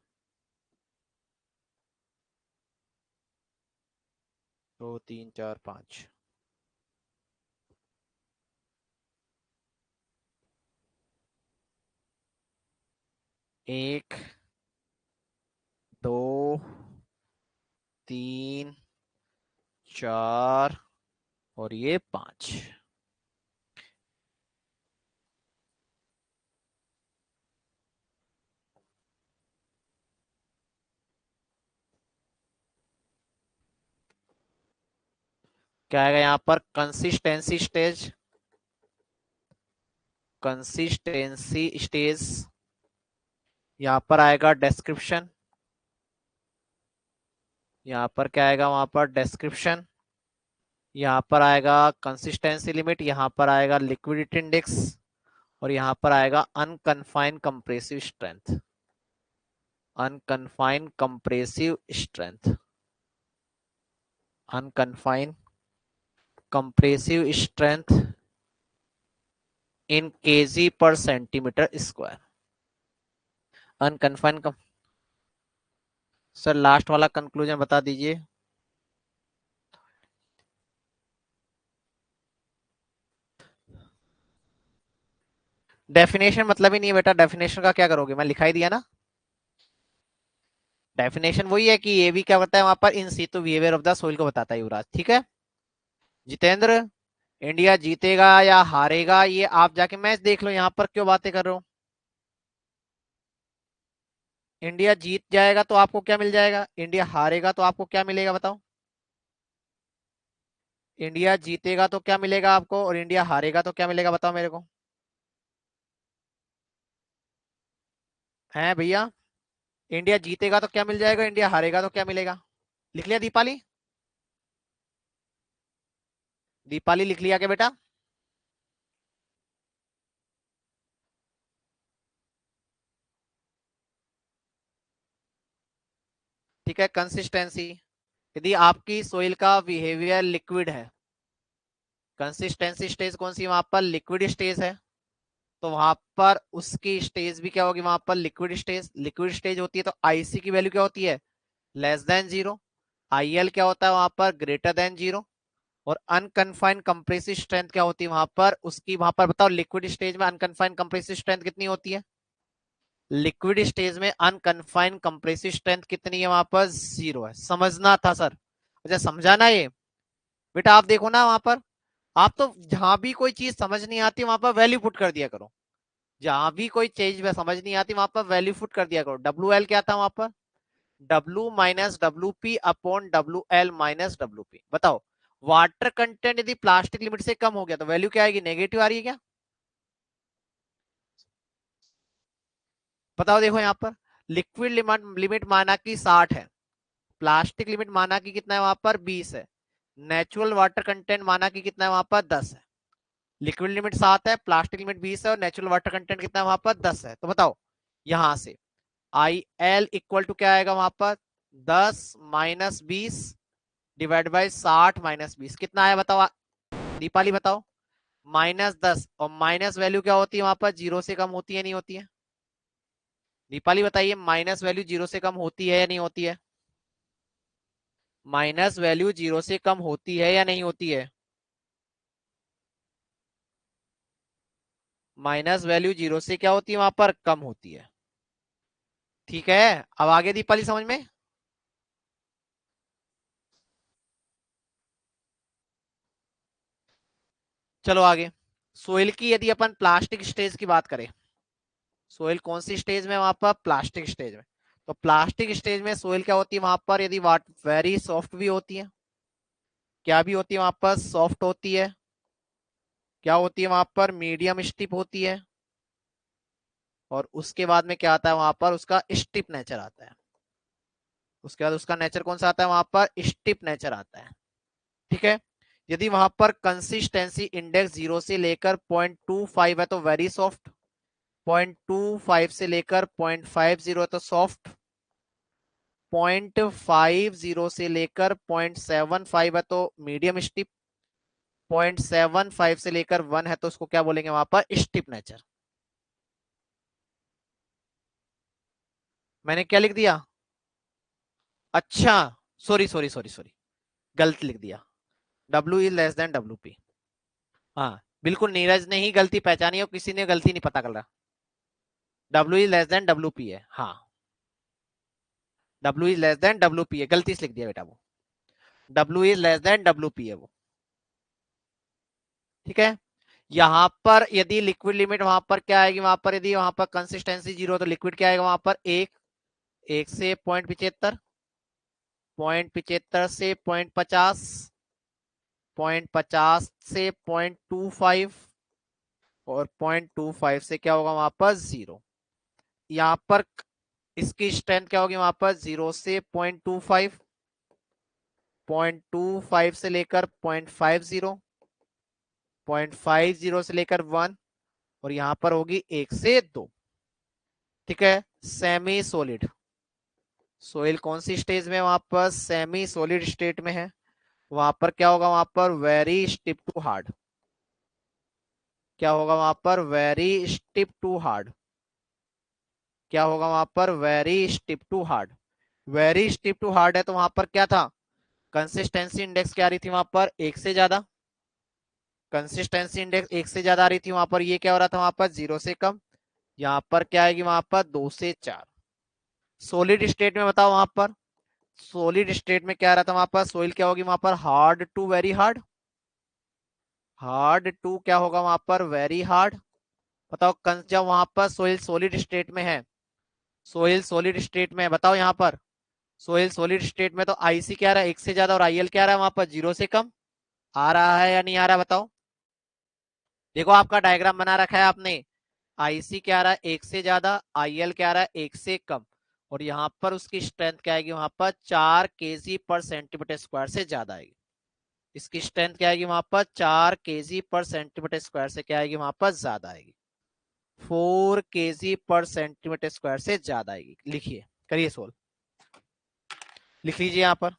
2 3 4 5। 1 2 3 4 और ये 5। क्या आएगा यहाँ पर? Consistency stage, consistency stage. यहाँ पर आएगा डिस्क्रिप्शन, यहाँ पर क्या आएगा वहां पर? डिस्क्रिप्शन। यहाँ पर आएगा कंसिस्टेंसी लिमिट, यहाँ पर आएगा लिक्विडिटी इंडेक्स, और यहाँ पर आएगा unconfined compressive strength. Unconfined compressive strength, unconfined compressive strength in KG पर centimetre square. Unconfined. Sir last वाला कंक्लूजन बता दीजिए। डेफिनेशन मतलब ही नहीं है बेटा, डेफिनेशन का क्या करोगे? मैं लिखा ही दिया ना। डेफिनेशन वही है कि ये भी क्या बताया वहां पर? In situ behaviour of the soil को बताता है युवराज, ठीक है। जितेंद्र, इंडिया जीतेगा या हारेगा ये आप जाके मैच देख लो, यहाँ पर क्यों बातें कर रहे हो? इंडिया जीत जाएगा तो आपको क्या मिल जाएगा? इंडिया हारेगा तो आपको क्या मिलेगा बताओ? इंडिया जीतेगा तो क्या मिलेगा आपको, और इंडिया हारेगा तो क्या मिलेगा बताओ मेरे को? है भैया, इंडिया जीतेगा तो क्या मिल जाएगा, इंडिया हारेगा तो क्या मिलेगा? लिख लिया दीपाली? दीपाली लिख लिया क्या बेटा? ठीक है, कंसिस्टेंसी, यदि आपकी सोइल का बिहेवियर लिक्विड है, कंसिस्टेंसी स्टेज कौन सी, वहां पर लिक्विड स्टेज है, तो वहां पर उसकी स्टेज भी क्या होगी, वहां पर लिक्विड स्टेज। लिक्विड स्टेज होती है तो आईसी की वैल्यू क्या होती है, लेस देन जीरो। आईएल क्या होता है वहां पर, ग्रेटर देन जीरो। और अनकन्फाइंड कंप्रेसिव स्ट्रेंथ क्या होती है वहां पर, उसकी वहां पर बताओ, लिक्विड स्टेज में अनकन्फाइंड कंप्रेसिव स्ट्रेंथ कितनी होती है, लिक्विड स्टेज में अनकन्फाइंड कंप्रेसिव स्ट्रेंथ कितनी है, वहां पर जीरो है। समझना था सर, अच्छा समझाना ये बेटा। आप देखो ना वहां पर, आप तो जहां भी कोई चीज समझ नहीं आती वहां पर वैल्यू पुट कर दिया करो। जहां भी कोई चीज समझ नहीं आती वहां पर वैल्यू पुट कर दिया करो। डब्ल्यू एल क्या था वहां पर, W minus W P upon W L minus W P. बताओ, वाटर कंटेंट यदि प्लास्टिक लिमिट से कम हो गया तो वैल्यू क्या आएगी, नेगेटिव आ रही है क्या? बताओ, देखो यहाँ पर लिक्विड लिमिट माना कि 60 है, प्लास्टिक लिमिट माना कि कितना है वहां पर 20 है, नेचुरल वाटर कंटेंट माना कि कितना है वहां पर 10 है। लिक्विड लिमिट 7 है, प्लास्टिक लिमिट 20 है और नेचुरल वाटर कंटेंट कितना है वहां पर 10 है। तो बताओ यहां से आई एल इक्वल टू क्या आएगा वहां पर, 10 - 20 डिवाइड बाई 60 - 20 कितना आया बताओ? दीपाली बताओ। -10, और माइनस वैल्यू क्या होती है वहां पर, जीरो से कम होती है नहीं होती है? दीपाली बताइए, माइनस वैल्यू जीरो से कम होती है या नहीं होती है? माइनस वैल्यू जीरो से कम होती है या नहीं होती है? माइनस वैल्यू जीरो से क्या होती है वहां पर, कम होती है। ठीक है, अब आगे दीपाली समझ में। चलो आगे, सोइल की यदि अपन प्लास्टिक स्टेज की बात करें, सोइल कौन सी स्टेज में, वहां पर प्लास्टिक स्टेज में। तो प्लास्टिक स्टेज में सोइल क्या होती है वहां पर, यदि वाट वेरी सॉफ्ट भी होती है, क्या भी होती है वहां पर, सॉफ्ट होती है, क्या होती है वहां पर, मीडियम स्टिप होती है, और उसके बाद में क्या आता है वहां पर, उसका स्टिप नेचर आता है। उसके बाद उसका नेचर कौन सा आता है वहां पर, स्टिप नेचर आता है। ठीक है, यदि वहां पर कंसिस्टेंसी इंडेक्स 0 से लेकर 0.25 है तो वेरी सॉफ्ट, 0.25 से लेकर 0.50 है तो सॉफ्ट, 0.50 से लेकर 0.75 है तो मीडियम स्टिप, 0.75 से लेकर 1 है तो उसको क्या बोलेंगे वहां पर, स्टिप नेचर। मैंने क्या लिख दिया, अच्छा, सॉरी सॉरी सॉरी सॉरी, गलत लिख दिया, W is less than W P. हाँ, बिल्कुल नीरज ने ही गलती पहचानी और किसी ने गलती नहीं पता कर रहा, W is less than W P है। हाँ, W is less than W P है, गलती से लिख दिया बेटा वो, W is less than W P है वो। ठीक है, यहां पर यदि लिक्विड लिमिट वहां पर क्या आएगी, वहां पर यदि वहां पर कंसिस्टेंसी जीरो तो लिक्विड क्या आएगा वहां पर, एक, एक से 0.75, 0.75 से 0.50, 0.50 से 0.25, और 0.25 से क्या होगा वहां पर, जीरो। यहाँ पर इसकी स्ट्रेंथ क्या होगी वहां पर, 0 से 0.25, 0.25 से लेकर 0.50, 0.50 से लेकर 1, और यहां पर होगी 1 से 2। ठीक है, सेमी सोलिड सोइल कौन सी स्टेज में, वहां पर सेमी सोलिड स्टेट में है, वहां पर क्या होगा वहां पर, वेरी स्टिप टू हार्ड। क्या होगा वहां पर, वेरी स्टिप टू हार्ड। क्या होगा वहां पर, very stiff to hard. Very stiff to hard है तो वहां पर क्या था, कंसिस्टेंसी इंडेक्स क्या आ रही थी वहां पर, एक से ज्यादा। कंसिस्टेंसी इंडेक्स एक से ज्यादा आ रही थी वहां पर, ये क्या हो रहा था वहां पर, जीरो से कम। यहाँ पर क्या आएगी वहां पर, 2 से 4। सोलिड स्टेट में बताओ वहां पर, सोलिड स्टेट में क्या आ रहा था वहां पर, सोइल क्या होगी वहां पर, hard to very hard. Hard to क्या होगा वहां पर, वेरी हार्ड। बताओ जब वहां पर सोइल सॉलिड स्टेट में है, सोइल सॉलिड स्टेट में है, बताओ यहाँ पर सोइल सॉलिड स्टेट में तो आईसी क्या आ रहा है, एक से ज्यादा, और आईएल क्या आ रहा है वहां पर, जीरो से कम। आ रहा है या नहीं आ रहा बताओ? देखो आपका डायग्राम बना रखा है आपने, आईसी क्या आ रहा है, एक से ज्यादा, आईएल क्या आ रहा है, एक से कम, और यहाँ पर उसकी स्ट्रेंथ क्या आएगी वहां पर, 4 kg पर सेंटीमीटर स्क्वायर से ज्यादा आएगी। इसकी स्ट्रेंथ क्या आएगी वहां पर, 4 kg/cm² से क्या आएगी वहां पर, ज्यादा आएगी। 4 kg/cm² से ज्यादा आएगी। लिखिए, करिए सोल्व, लिख लीजिए यहां पर।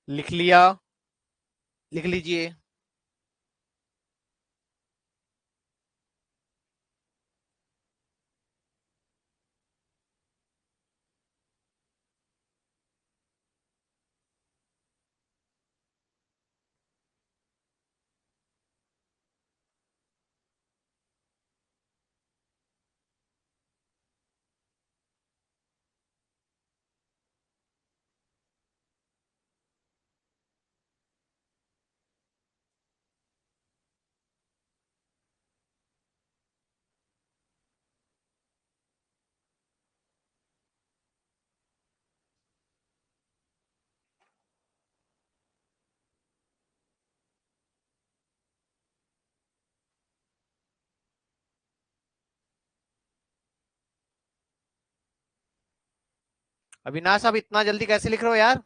लिख लिया, लिख लीजिए। अविनाश, आप इतना जल्दी कैसे लिख रहे हो यार?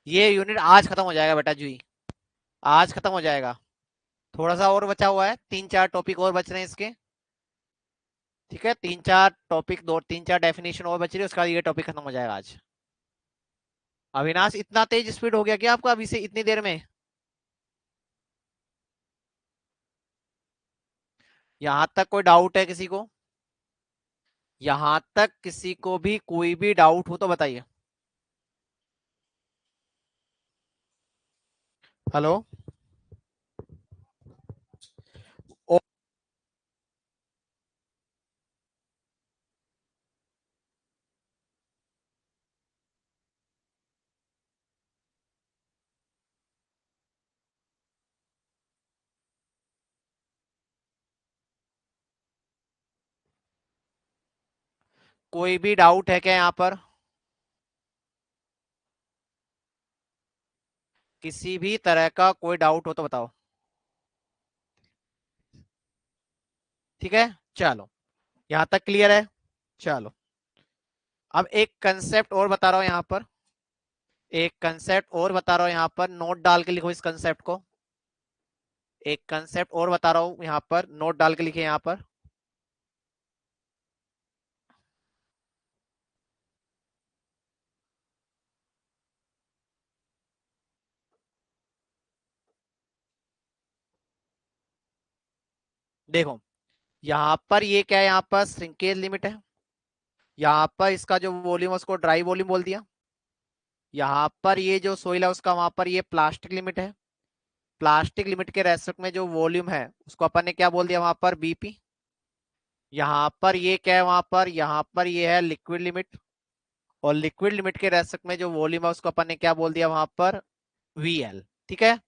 ये यूनिट आज खत्म हो जाएगा बेटा जी, आज खत्म हो जाएगा। थोड़ा सा और बचा हुआ है, 3-4 टॉपिक और बच रहे हैं इसके। ठीक है, 3-4 टॉपिक, 2-3-4 डेफिनेशन और बच रही है, उसका ये टॉपिक खत्म हो जाएगा आज। अविनाश, इतना तेज स्पीड हो गया क्या आपका अभी से इतनी देर में? यहां तक कोई डाउट है किसी को? यहां तक किसी को भी कोई भी डाउट हो तो बताइए। हेलो। ओ, कोई भी डाउट है क्या यहाँ पर? किसी भी तरह का कोई डाउट हो तो बताओ। ठीक है, चलो, यहां तक क्लियर है। चलो, अब एक कंसेप्ट और बता रहा हूं यहाँ पर, एक कंसेप्ट और बता रहा हूं यहाँ पर, नोट डाल के लिखो इस कंसेप्ट को। एक कंसेप्ट और बता रहा हूं यहाँ पर, नोट डाल के लिखे यहाँ पर। देखो, यहाँ पर ये क्या है, यहाँ पर श्रिंकेज लिमिट है। यहाँ पर इसका जो वॉल्यूम है उसको ड्राई वॉल्यूम बोल दिया। यहाँ पर ये जो सोइल है उसका वहां पर ये प्लास्टिक लिमिट है। प्लास्टिक लिमिट के रेस्पेक्ट में जो वॉल्यूम है उसको अपन ने क्या बोल दिया वहां पर, बीपी। यहाँ पर ये क्या है, वहां पर यहाँ पर ये है लिक्विड लिमिट। और लिक्विड लिमिट के रेस्पेक्ट में जो वॉल्यूम है उसको अपन ने क्या बोल दिया वहां पर, वीएल। ठीक है,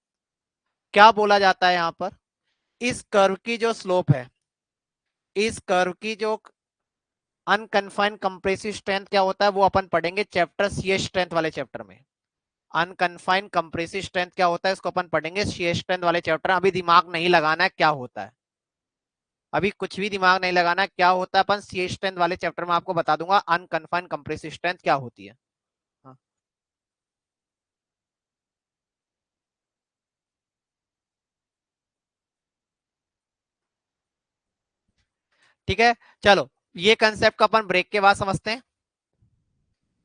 क्या बोला जाता है यहाँ पर, इस कर्व की जो स्लोप है, इस कर्व की जो अनकन्फाइंड कंप्रेसिव स्ट्रेंथ क्या होता है वो अपन पढ़ेंगे चैप्टर सीएस स्ट्रेंथ वाले चैप्टर में। अनकन्फाइंड कंप्रेसिव स्ट्रेंथ क्या होता है इसको अपन पढ़ेंगे सीएस स्ट्रेंथ वाले चैप्टर। अभी दिमाग नहीं लगाना है क्या होता है, अभी कुछ भी दिमाग नहीं लगाना है क्या होता है, अपन सीएस स्ट्रेंथ वाले चैप्टर में आपको बता दूंगा अनकन्फाइंड कंप्रेसिव स्ट्रेंथ क्या होती है। हाँ, ठीक है, चलो, ये कंसेप्ट को अपन ब्रेक के बाद समझते हैं।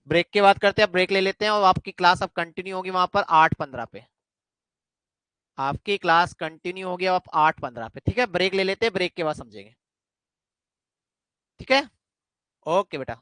ब्रेक के बाद करते हैं, ब्रेक ले लेते हैं और आपकी क्लास अब कंटिन्यू होगी वहां पर 8:15 पे। आपकी क्लास कंटिन्यू होगी अब 8:15 पे। ठीक है, ब्रेक ले लेते हैं, ब्रेक के बाद समझेंगे। ठीक है, ओके बेटा।